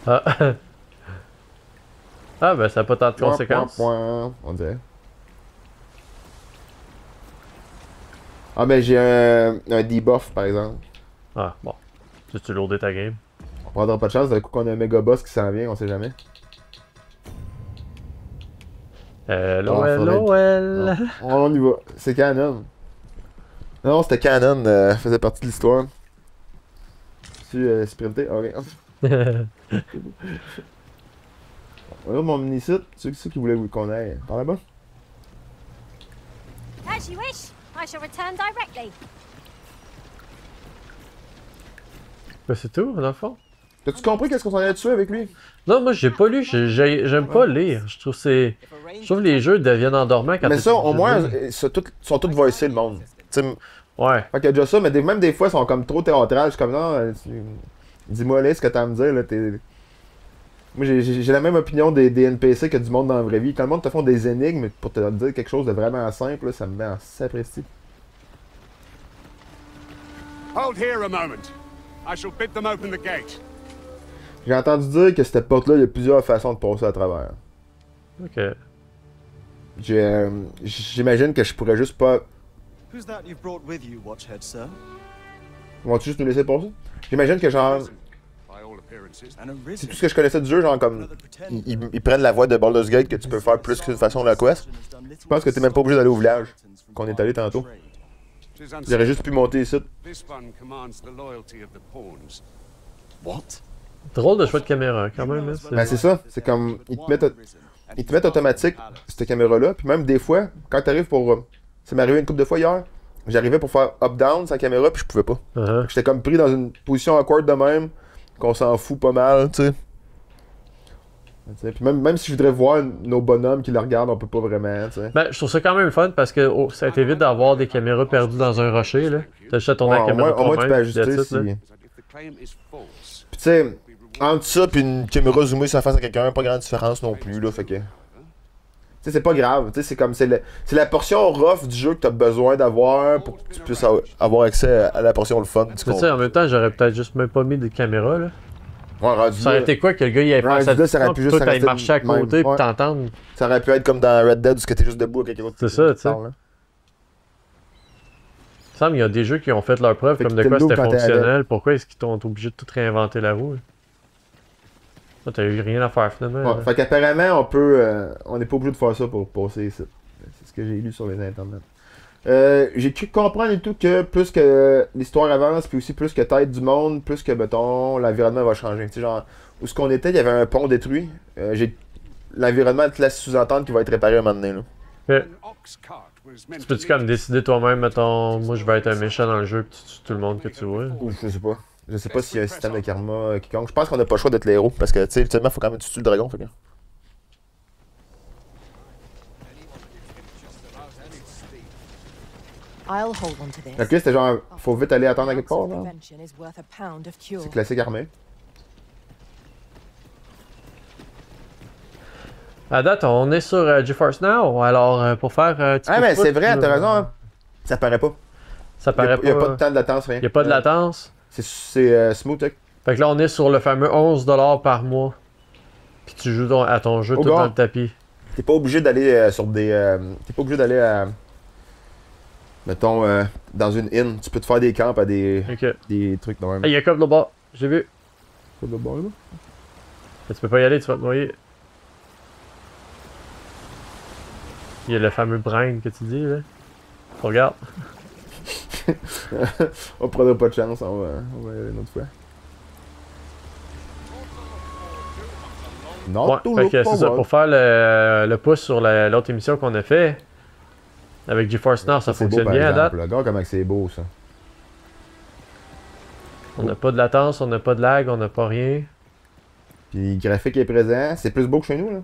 Ah, ah ben ça n'a pas tant de conséquences. On dirait. Ah, mais j'ai un debuff par exemple. Ah, bon. Tu loadé ta game. On prendra pas de chance, d'un coup qu'on a un méga boss qui s'en vient, on sait jamais. LOL. On y va. C'est canon. Non, c'était canon, faisait partie de l'histoire. Tu sprinté? Ok. Regarde mon mini-site, c'est ça qui voulait qu'on aille. Par là-bas? As you wish. I shall return directly. Ben, c'est tout, dans le fond. T'as-tu compris qu'est-ce qu'on s'en allait dessus avec lui? Non, moi j'ai pas lu, j'aime pas lire. Je trouve que les jeux deviennent endormants quand Mais ça, au moins, ils sont tous voicés le monde. T'sais, ouais. fait qu'il y a déjà ça, mais même des fois, ils sont comme trop théâtrales. Je suis comme, non, dis-moi là ce que t'as à me dire. Là, moi, j'ai la même opinion des NPC que du monde dans la vraie vie. Quand le monde te font des énigmes pour te dire quelque chose de vraiment simple, là, ça me met en sapristi. Hold here a moment. I shall bid them open the gate. J'ai entendu dire que cette porte-là, il y a plusieurs façons de passer à travers. Ok. J'imagine que je pourrais juste pas... Who's that you've brought with you, Watchhead, sir? Vont-tu juste nous laisser passer? J'imagine que genre... By all appearances. And a C'est risen. tout ce que je connaissais du jeu, genre comme... Ils prennent la voie de Baldur's Gate que tu peux faire plus qu'une façon de la quest. Je pense que t'es même pas obligé d'aller au village qu'on est allé tantôt. J'aurais juste pu monter ici. This one commands the loyalty of the pawns. What? Drôle de choix de caméra, quand même. Hein, Ben c'est ça, c'est comme... Ils te mettent automatique cette caméra-là, puis même des fois, quand t'arrives pour... ça m'est arrivé une couple de fois hier, j'arrivais pour faire up-down sa caméra, puis je pouvais pas. J'étais comme pris dans une position awkward de même, qu'on s'en fout pas mal, tu sais. Puis même si je voudrais voir nos bonhommes qui le regardent, on peut pas vraiment, tu sais. Ben, je trouve ça quand même fun parce que ça t'évite d'avoir des caméras perdues dans un rocher, là. T'as juste à tourner la caméra au moins tu peux toi-même, ajuster that's it, si... là. Puis If the claim is false, tu sais, entre ça puis une caméra zoomée sur la face à quelqu'un, pas grande différence non plus, là, fait que... Tu sais, c'est pas grave, tu sais, c'est comme... C'est la portion rough du jeu que t'as besoin d'avoir pour que tu puisses avoir accès à la portion le fun, tu Mais tu sais, comprends? en même temps, j'aurais peut-être juste même pas mis de caméra, là. Ouais, rendu Ça aurait là, été quoi que le gars il ait fait sa là, ça aurait pu juste toi t'ailles rester marcher à de même. côté pis Ouais. t'entendre. ça aurait pu être comme dans Red Dead où t'es juste debout avec quelqu'un C'est ça, tu sais. là. Il me semble qu'il y a des jeux qui ont fait leur preuve Fait comme que de quoi t'es lourd c'était quand t'es fonctionnel. Pourquoi est-ce qu'ils t'ont obligé de tout réinventer la roue? Là? Toi, t'as eu rien à faire finalement. Ouais, fait qu'apparemment, on n'est pas obligé de faire ça pour passer ici. C'est ce que j'ai lu sur les internets. J'ai cru comprendre et tout que plus que l'histoire avance, puis aussi plus que tête du monde, plus que, mettons, l'environnement va changer. Tu sais, genre, où ce qu'on était, il y avait un pont détruit. L'environnement te laisse sous-entendre qu'il va être réparé un moment donné, là. Ouais. an ox cart was meant Tu to peux-tu comme lead décider toi-même, mettons, moi je vais être un méchant dans le jeu pis tu tues tout le monde que tu vois. Ou je sais pas. Je sais pas s'il y a un système de karma quiconque. Je pense qu'on n'a pas le choix d'être les héros, parce que, tu sais, ultimement, faut quand même tuer le dragon, fait que... I'll hold on to this. Ok, c'était genre, faut vite aller attendre à quelque part, là. Prevention is worth a pound of cure. C'est classique armé. À date, on est sur GeForce Now, alors pour faire un petit Ah, coup mais de foot, c'est vrai, t'as raison, hein. Ça paraît pas. Ça paraît Il y a pas pas. de temps de latence, rien. Il y a pas de latence. C'est smooth, hein. Fait que là, on est sur le fameux 11$ par mois. Puis tu joues à ton jeu Oh, tout gars. dans le tapis. T'es pas obligé d'aller sur des. T'es pas obligé d'aller à. Mettons, dans une inn. Tu peux te faire des camps à des trucs de même. Il y a comme là-bas, j'ai vu. Comme le bord, là. Mais tu peux pas y aller, tu vas te noyer. Il y a le fameux brain que tu dis, là. Regarde. On prendra pas de chance, on va y aller une autre fois. Non, Ouais, fait que c'est ça, pour faire le pouce sur l'autre émission qu'on a fait, avec GeForce Now, ça C'est beau, fonctionne par bien à exemple. date. Regarde comment c'est beau, ça. On n'a pas de latence, on n'a pas de lag, on n'a pas rien. Puis le graphique est présent. C'est plus beau que chez nous, là.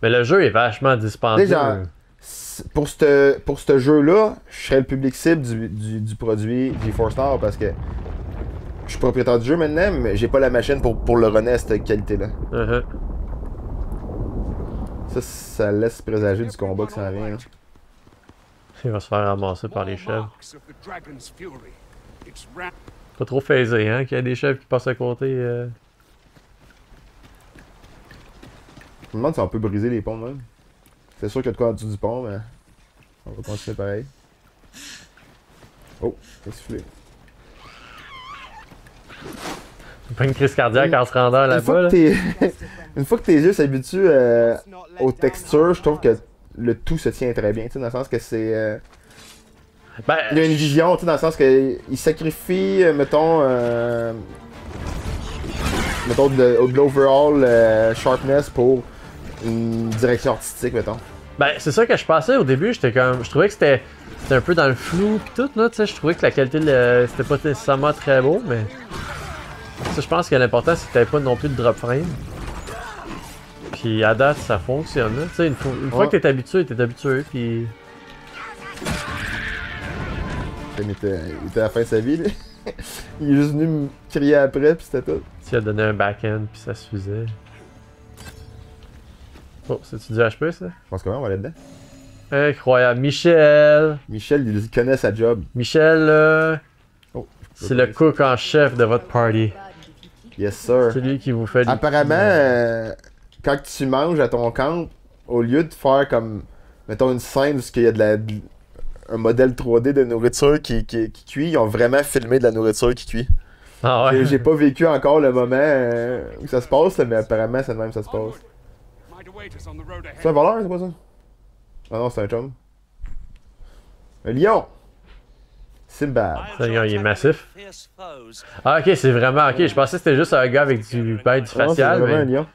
Mais le jeu est vachement dispendieux. Déjà, pour ce jeu-là, je serais le public cible du produit GeForce Now parce que je suis propriétaire du jeu maintenant, mais j'ai pas la machine pour le runner à cette qualité-là. Ça laisse présager du combat qui s'en vient. Là. Il va se faire ramasser par les chèvres. marks of the dragon's fury. It's Pas trop phasé, hein, qu'il y a des chèvres qui passent à côté. Je me demande si on peut briser les ponts même. C'est sûr qu'il y a de quoi en dessous du pont, mais on va continuer pareil. Oh, c'est soufflé. Pas une crise cardiaque en se rendant là-bas. Là. Une fois que tes yeux s'habituent aux textures, je trouve que le tout se tient très bien, tu sais, dans le sens que c'est... Ben, il y a une vision, tu sais, dans le sens qu'il sacrifie, mettons de l'overall sharpness pour une direction artistique, mettons. Ben, c'est ça que je pensais au début, je trouvais que c'était un peu dans le flou pis tout, là, tu sais, je trouvais que la qualité, c'était pas nécessairement très beau, mais... Ça, je pense que l'important, c'est que t'avais pas non plus de drop frame. Puis à date, ça fonctionne, là, tu sais, une fois que t'es habitué, puis... Il était à la fin de sa vie, là. Il est juste venu me crier après, pis c'était tout. Tu as donné un back-end, puis ça suffisait. Oh, c'est-tu du HP, ça? Je pense comment on va aller dedans. Incroyable. Michel! Michel, il connaît sa job. Michel, c'est le cook en chef de votre party. Yes, sir. C'est lui qui vous fait... Apparemment, quand tu manges à ton camp, au lieu de faire comme, mettons, une scène où il y a un modèle 3D de nourriture qui cuit, ils ont vraiment filmé de la nourriture qui cuit. Ah ouais? J'ai pas vécu encore le moment où ça se passe, mais apparemment, c'est de même que ça se passe. C'est un voleur, c'est pas ça? Ah non, c'est un chum. Un lion! Simba. Ça, il est massif. Ah ok, c'est vraiment... Ok, je pensais que c'était juste un gars avec du facial, c'est vraiment mais... un lion.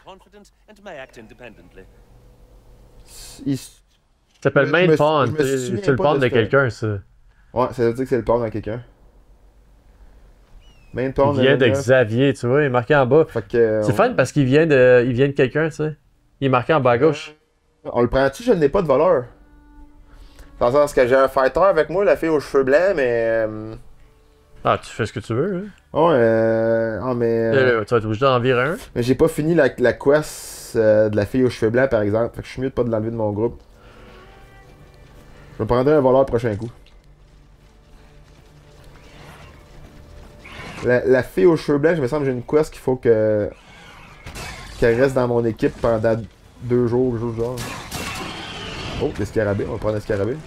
Il s'appelle main pawn, c'est le pawn de quelqu'un, ça. Ouais, ça veut dire que c'est le pawn de quelqu'un. Main pawn. Il vient de Xavier, tu vois, il est marqué en bas. C'est fun parce qu'il vient de quelqu'un, tu sais. Il est marqué en bas à gauche. On le prend-tu? Je n'ai pas de voleur. Dans le sens que j'ai un fighter avec moi, la fille aux cheveux blancs, mais... Ah, tu fais ce que tu veux, hein? Ouais, mais... Tu vas être obligé d'en virer un. Mais j'ai pas fini la quest de la fille aux cheveux blancs, par exemple. Fait que je suis mieux de pas de l'enlever de mon groupe. Je me prendrai un voleur le prochain coup. La fille aux cheveux blancs, je me semble que j'ai une quest qu'il faut qu'elle reste dans mon équipe pendant 2 jours, genre. Oh, des scarabées, on va prendre un scarabée.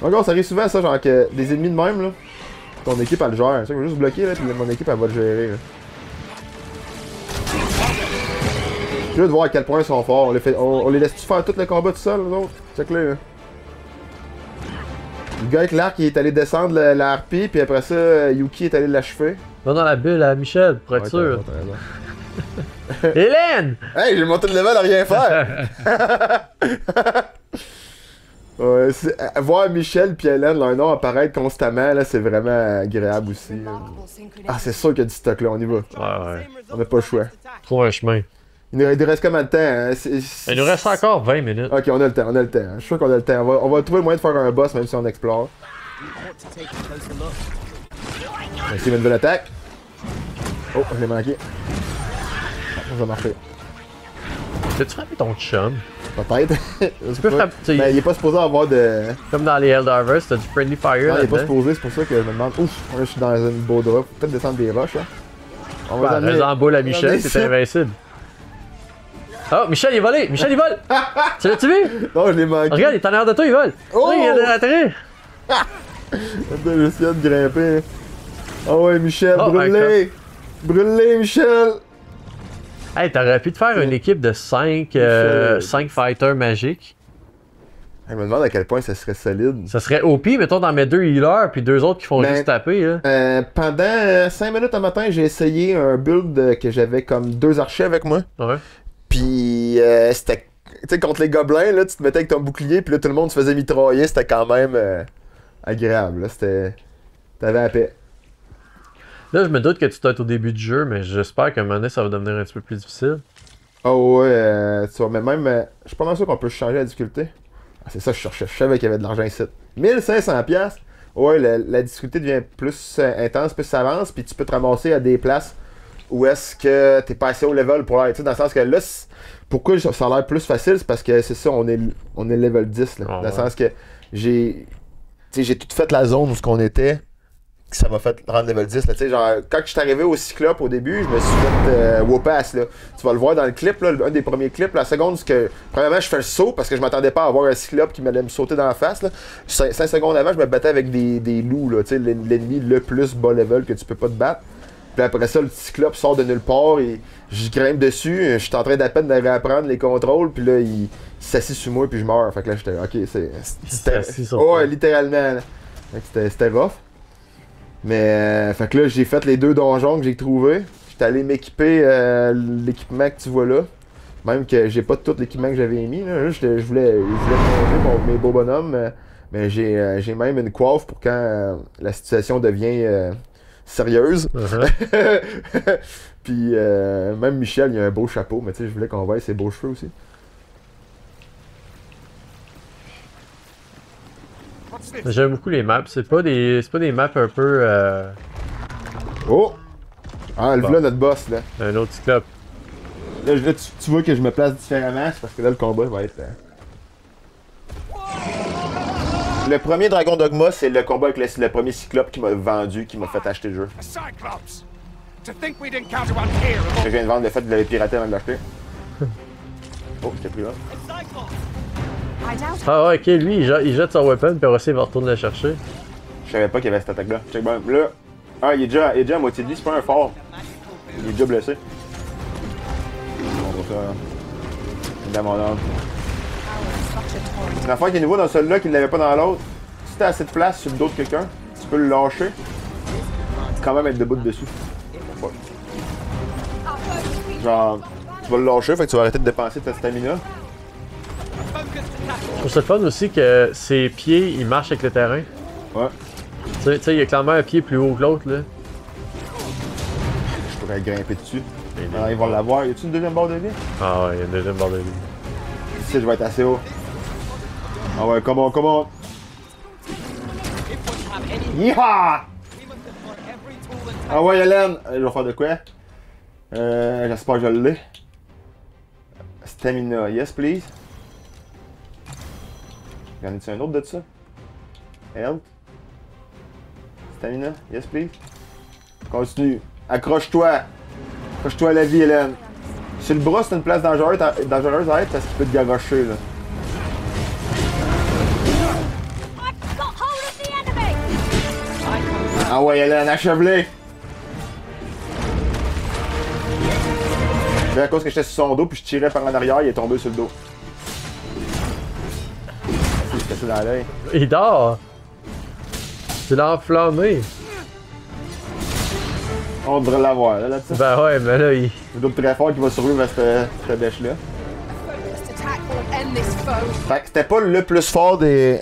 Encore, ça arrive souvent ça, genre que des ennemis de même, là, ton équipe elle le gère. Ça, je vais juste bloquer, là, puis mon équipe elle va le gérer. Là. Je veux de voir à quel point ils sont forts. On les laisse-tu faire tout le combat tout seul, les autres? Check-le, là. Le gars avec l'arc, il est allé descendre la harpie, puis après ça, Yuki est allé l'achever. Va dans la bulle à Michel, pour être sûr. Hélène! Hey, j'ai monté le level à rien faire! Ouais, voir Michel et Hélène, leur nom apparaître constamment, là, c'est vraiment agréable aussi. Ah, c'est sûr qu'il y a du stock là, on y va. Ouais. On n'a pas le choix. Trouve un chemin. Il nous reste combien de temps? Hein? Il nous reste encore 20 minutes. Ok, on a le temps. Je suis sûr qu'on a le temps. On va trouver le moyen de faire un boss même si on explore. On va essayer une nouvelle attaque. Oh, je l'ai manqué. Ça va marcher. Peux-tu frapper ton chum? Peut-être. Tu peux frapper. Mais il est pas supposé avoir de. Comme dans les Helldivers, t'as du Friendly Fire. Non, il est pas supposé, c'est pour ça que je me demande. Ouf, là je suis dans une beau drop. Peut-être descendre des roches là. On va reste en boule à Michel, c'est invincible. Oh, Michel il est volé! Michel il vole! Tu l'as-tu vu? Non, je l'ai manqué. Regarde, il est en arrière de toi, il vole! Oh! Il vient d'atterrir! Attends, j'essaie de grimper. Oh ouais, Michel, brûle-les! Brûle-les, Michel! Hey, t'aurais pu te faire une équipe de 5 fighters magiques. Je me demande à quel point ça serait solide. Ça serait OP, mettons, dans mes 2 healers, puis 2 autres qui font juste taper. Là. Pendant 5 minutes un matin, j'ai essayé un build que j'avais comme 2 archers avec moi. Ouais. Puis c'était. Tu sais, contre les gobelins, là, tu te mettais avec ton bouclier, puis là, tout le monde se faisait mitrailler. C'était quand même agréable. Là, c'était. T'avais la paix. Là, je me doute que tu dois être au début du jeu, mais j'espère qu'à un moment donné, ça va devenir un petit peu plus difficile. Oh ouais, tu vois, mais même. Je suis pas mal sûr qu'on peut changer la difficulté. Ah, c'est ça, je cherchais. Je savais qu'il y avait de l'argent ici. 1500$. Ouais, la difficulté devient plus intense, plus ça avance, puis tu peux te ramasser à des places où est-ce que t'es pas assez haut level pour l'être. Dans le sens que là, pourquoi ça a l'air plus facile, c'est parce que c'est ça, on est level 10. Là, dans le sens que j'ai tout fait la zone où ce qu'on était. ça m'a fait rendre level 10. Là, genre, quand je suis arrivé au Cyclope au début, je me suis fait Wopass. Là. Tu vas le voir dans le clip, là, un des premiers clips. La seconde, c'est que premièrement, je fais le saut parce que je m'attendais pas à avoir un Cyclope qui m'allait me sauter dans la face. Là. 5 secondes avant, je me battais avec des loups, l'ennemi le plus bas level que tu peux pas te battre. Puis après ça, le Cyclope sort de nulle part et je grimpe dessus. Je suis en train d'à peine de réapprendre les contrôles. Puis là, il s'assit sur moi puis je meurs. Fait que là, j'étais ok, c'était. Ouais, littéralement. C'était rough. Mais fait que là, j'ai fait les 2 donjons que j'ai trouvés. J'étais allé m'équiper l'équipement que tu vois là. Même que j'ai pas tout l'équipement que j'avais mis. Là, je voulais manger mes beaux bonhommes. Mais j'ai même une coiffe pour quand la situation devient sérieuse. Puis même Michel, il a un beau chapeau. Mais tu sais, je voulais qu'on voie ses beaux cheveux aussi. J'aime beaucoup les maps. C'est pas des maps un peu. Oh! Ah, le voilà notre boss là. Un autre Cyclope. Là, tu vois que je me place différemment, c'est parce que là le combat va être. Le premier Dragon Dogma, c'est le combat avec le premier Cyclope qui m'a vendu, qui m'a fait acheter le jeu. Je viens de vendre le fait de l'avoir piraté avant de l'acheter. Oh, j'étais pris là. Ah ouais, ok, lui il jette son weapon puis après il va retourner la chercher. Je savais pas qu'il y avait cette attaque là. Check bien. Là, ah, il est déjà à moitié de vie, c'est pas un fort. Il est déjà blessé. On va ça. Dans mon ordre. L'affaire qui est nouveau dans celui-là qu'il n'avait pas dans l'autre, si t'as assez de place sur le dos de quelqu'un, tu peux le lâcher. Quand même être debout dessus. Ouais. Genre, tu vas le lâcher, fait que tu vas arrêter de dépenser ta stamina. Je trouve ça le fun aussi que ses pieds ils marchent avec le terrain. Ouais. Tu sais, il y a clairement un pied plus haut que l'autre là. Je pourrais grimper dessus. Ah, ils vont l'avoir. Y a-tu une deuxième barre de vie? Ah ouais, il y a une deuxième barre de vie. Ici, je vais être assez haut. Ah ouais, comment? Yeehaw! Ah ouais, Hélène! Je vais faire de quoi? J'espère que je l'ai. Stamina, yes please. Y en a-tu un autre de ça? Health. Stamina, yes please. Continue. Accroche-toi. Accroche-toi à la vie, Hélène. Sur le bras, c'est une place dangereuse à être parce qu'il peut te garocher, là. Ah ouais, Hélène, achève-les! À cause que j'étais sur son dos, puis je tirais par en arrière, il est tombé sur le dos. Il s'est cassé dans l'œil. Il dort! Tu l'as enflammé! On devrait l'avoir, là-dessus. Ben ouais, mais là, il... Le double très fort qui va survivre à cette bêche-là. Fait que c'était pas le plus fort des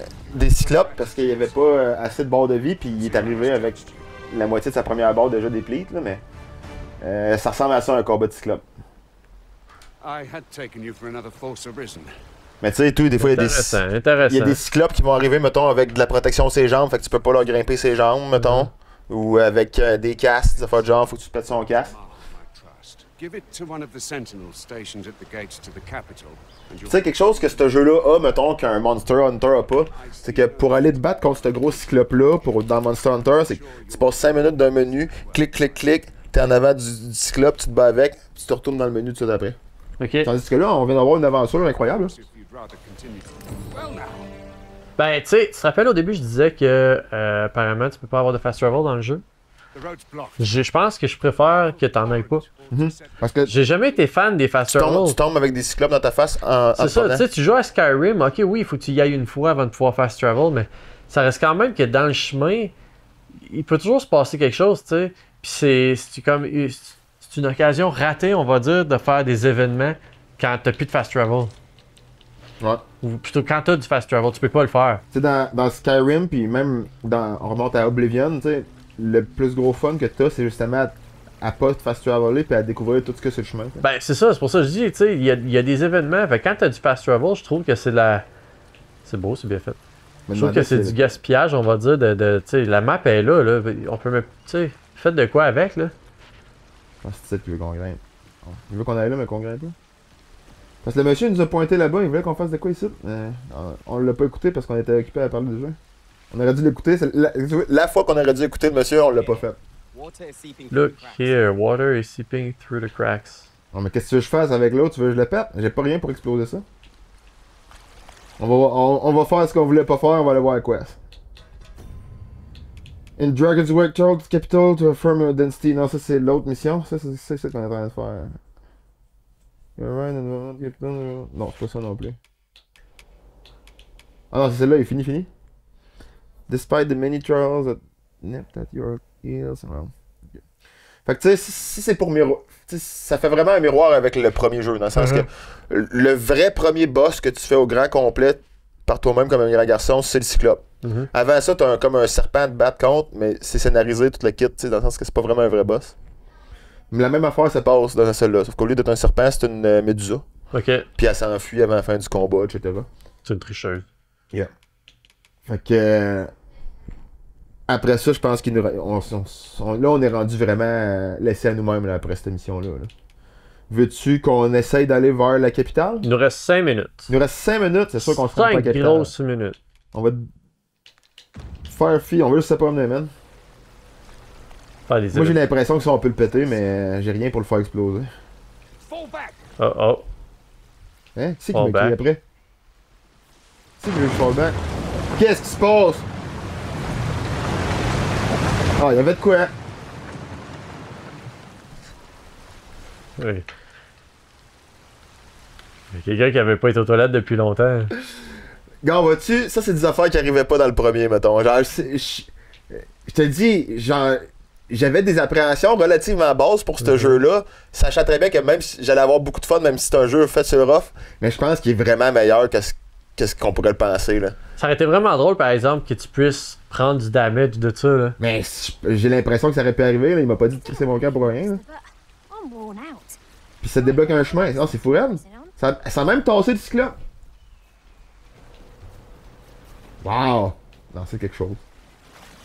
Cyclopes, parce qu'il y avait pas assez de barres de vie, puis il est arrivé avec la moitié de sa première barre déjà déplete, là, mais... ça ressemble à ça, un combat de Cyclope. Mais tu sais, des fois, il y a des Cyclopes qui vont arriver, mettons, avec de la protection sur ses jambes, fait que tu peux pas leur grimper ses jambes, mettons. Ou avec des casques, ça fait genre, faut que tu pètes son casque. Tu sais, quelque chose que ce jeu-là a, mettons, qu'un Monster Hunter a pas, c'est que pour aller te battre contre ce gros Cyclope-là, dans Monster Hunter, c'est que tu passes 5 minutes d'un menu, clic, t'es en avant du Cyclope, tu te bats avec, tu te retournes dans le menu tout de suite après. Ok. Tandis que là, on vient d'avoir une aventure incroyable. Ben, tu sais, tu te rappelles au début, je disais que apparemment, tu peux pas avoir de fast travel dans le jeu. Je pense que je préfère que t'en ailles pas. Parce que j'ai jamais été fan des fast travel. Tu tombes avec des cyclopes dans ta face en c'est ça, tu sais, tu joues à Skyrim, ok, oui, il faut que tu y ailles une fois avant de pouvoir fast travel, mais ça reste quand même que dans le chemin, il peut toujours se passer quelque chose, tu sais. Puis c'est comme c'est une occasion ratée, on va dire, de faire des événements quand t'as plus de fast travel. Ouais. Ou plutôt quand t'as du fast travel, tu peux pas le faire. Tu sais, dans Skyrim, puis même on remonte à Oblivion, tu sais, le plus gros fun que t'as, c'est justement à pas te fast traveler puis à découvrir tout ce que c'est le chemin. T'sais. Ben, c'est ça, c'est pour ça que je dis, tu sais, il y a des événements, fait quand t'as du fast travel, je trouve que c'est c'est beau, c'est bien fait. Je trouve que c'est du gaspillage, on va dire, tu sais, la map est là, on peut même, tu sais, faites de quoi avec, là. Je pense que c'est ça qu'il veut qu'on grimpe. Il veut qu'on aille là, mais qu'on grimpe là. Parce que le monsieur nous a pointé là-bas, il voulait qu'on fasse de quoi ici. On l'a pas écouté parce qu'on était occupé à parler du jeu. On aurait dû l'écouter. La fois qu'on aurait dû écouter le monsieur, on l'a pas fait. Look here, water is seeping through the cracks. Non, mais qu'est-ce que tu veux que je fasse avec l'autre? Tu veux que je le pète? J'ai pas rien pour exploser ça. On va faire ce qu'on voulait pas faire, on va aller voir la quest. In Dragon's Wake, Charles Capital to affirm your density. Non, ça c'est l'autre mission. Ça, c'est ça qu'on est en train de faire. Non, c'est pas ça non plus. Ah non, c'est celle-là, il est fini. Despite the many trials that nipped at your heels. Well. Fait que tu sais, si c'est pour miroir. Ça fait vraiment un miroir avec le premier jeu, dans le sens que le vrai premier boss que tu fais au grand complet par toi-même comme un grand garçon, c'est le Cyclope. Avant ça, t'as comme un serpent de battre contre, mais c'est scénarisé tout le kit, dans le sens que c'est pas vraiment un vrai boss. Mais la même affaire se passe dans celle-là, sauf qu'au lieu d'être un serpent, c'est une médusa. Ok. Puis elle s'enfuit avant la fin du combat, etc. C'est une tricheuse. Yeah. Fait que. Après ça, je pense qu'il nous. Là, on est rendu vraiment laissé à nous-mêmes là, après cette mission-là. Là. Veux-tu qu'on essaye d'aller vers la capitale? Il nous reste 5 minutes. Il nous reste 5 minutes, c'est sûr qu'on se rend pas à la 5 capitale. grosses minutes. On va faire fi, on veut juste se promener, man. Moi j'ai l'impression que ça on peut le péter, mais j'ai rien pour le faire exploser. Oh. Hein? Qui c'est qui m'a écrit après? Qui c'est qui veut que je fall back? Qu'est-ce qui se passe? Ah, il y avait de quoi? Oui. Il y a quelqu'un qui avait pas été aux toilettes depuis longtemps. Gars, vois-tu? Ça, c'est des affaires qui arrivaient pas dans le premier, mettons. Genre, je te dis, genre, j'avais des appréhensions relativement basses pour ce jeu-là, sachant très bien que même si j'allais avoir beaucoup de fun, même si c'est un jeu fait sur rough, mais je pense qu'il est vraiment meilleur que ce qu'on pourrait le penser, là. Ça aurait été vraiment drôle, par exemple, que tu puisses prendre du damage de ça, là. Mais j'ai l'impression que ça aurait pu arriver, là. Il m'a pas dit de crisser mon camp pour rien, là. Puis ça débloque un chemin. Non, c'est fou, raide. Ça a même tassé le cyclope. Wow! Non, c'est quelque chose.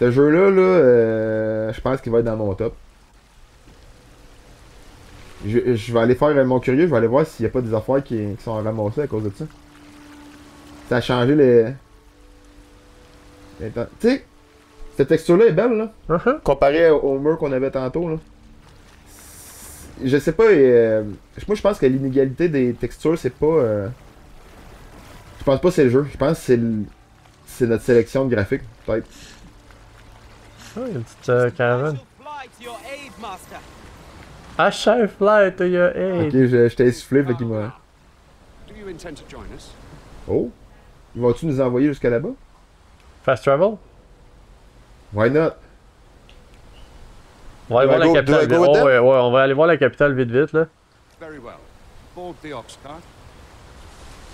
Ce jeu-là, là, je pense qu'il va être dans mon top. Je vais aller faire mon curieux, je vais aller voir s'il n'y a pas des affaires qui sont ramassées à cause de ça. Ça a changé les... Tu sais, cette texture-là est belle, là. Comparée au mur qu'on avait tantôt, là. Je sais pas, moi je pense que l'inégalité des textures, c'est pas... Je pense pas que c'est le jeu, je pense que c'est notre sélection de graphiques, peut-être. Oh, il y a une petite caravane. I shall fly to your aid. Ok, je t'ai essoufflé, fait qu'il m'a... Oh! Ils vont-tu nous envoyer jusqu'à là-bas? Fast travel? Why not? On va aller voir la capitale vite. Oh, ouais, on va aller voir la capitale vite, là.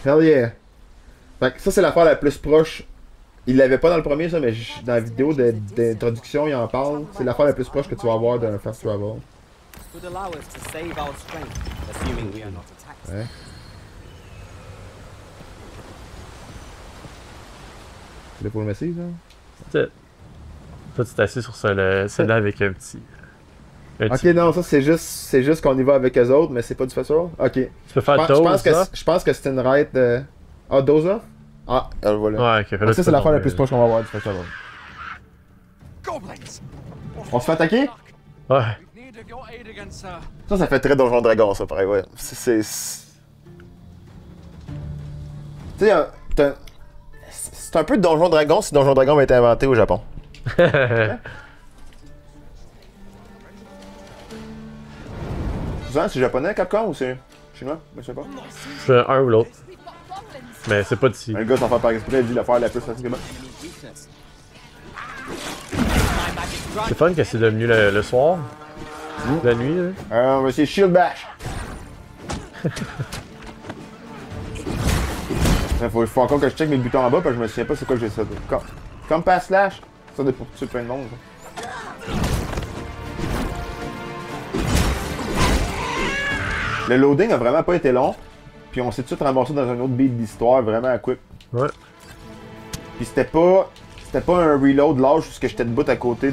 Hell yeah! Fait que ça, c'est l'affaire la plus proche. Il l'avait pas dans le premier, ça, mais dans la vidéo d'introduction, il en parle. C'est l'affaire la plus proche que tu vas avoir d'un fast travel. Ouais. C'est là pour le messie, ça? Toi, tu t'es assis sur celle-là avec un petit... Ok, non, ça c'est juste qu'on y va avec eux autres, mais c'est pas du fast travel? Ok. Tu peux faire dose, je pense que c'est une raid de... Ah, dose off? Ah, voilà. Ouais, ok. Donc ça, c'est l'affaire la plus proche qu'on va avoir du fast travel. On se fait attaquer? Ouais. Ça fait très Donjon Dragon, ça, pareil, ouais. Tu sais, c'est un peu de Donjon Dragon si Donjon Dragon avait été inventé au Japon. C'est japonais, Capcom, ou c'est chinois? Je sais pas. C'est un ou l'autre. Mais c'est pas d'ici. Un gars sans faire par exprès, il dit l'affaire la plus facile que moi. C'est fun que c'est devenu le soir. La nuit, là. C'est Shield Bash. faut encore que je check mes boutons en bas parce que je me souviens pas c'est quoi que j'ai ça. Comme pass slash, ça doit pour tuer plein de monde. Le loading a vraiment pas été long, puis on s'est tout de suite ramassé dans un autre beat d'histoire vraiment quick. Ouais. Puis c'était pas un reload large parce que j'étais debout à côté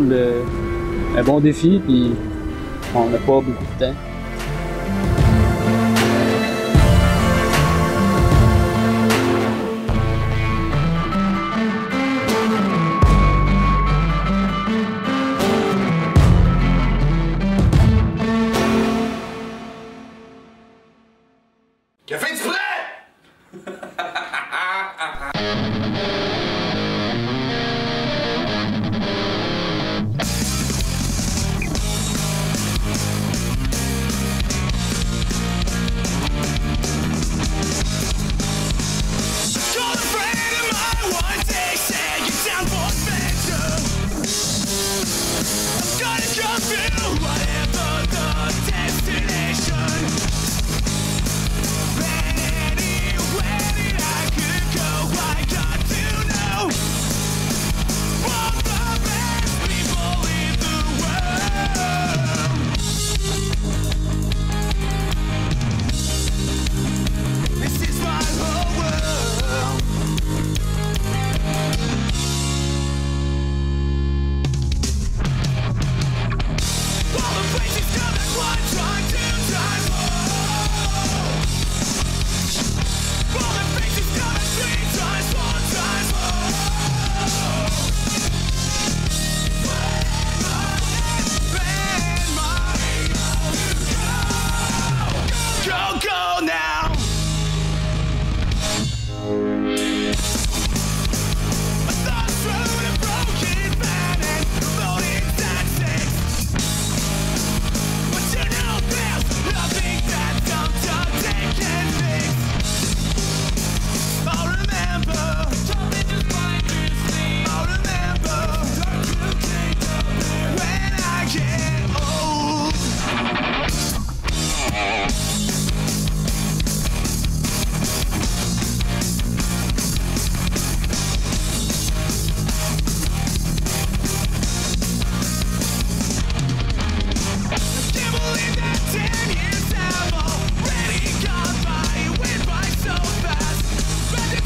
cool, un bon défi, puis on n'a pas beaucoup de temps. Café du prêt!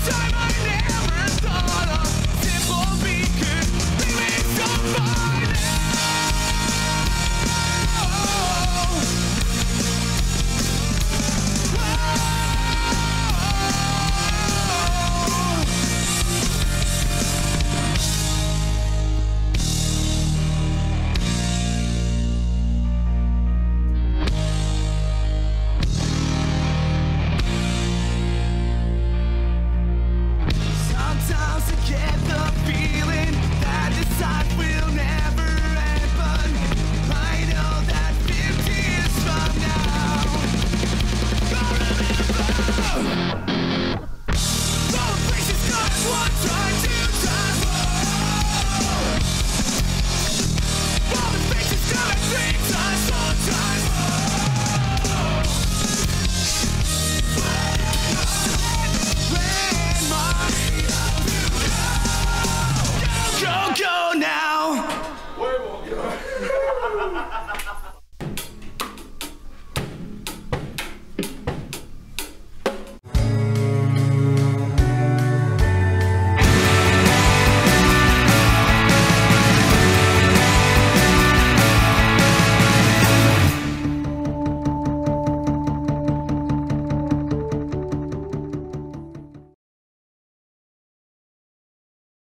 Time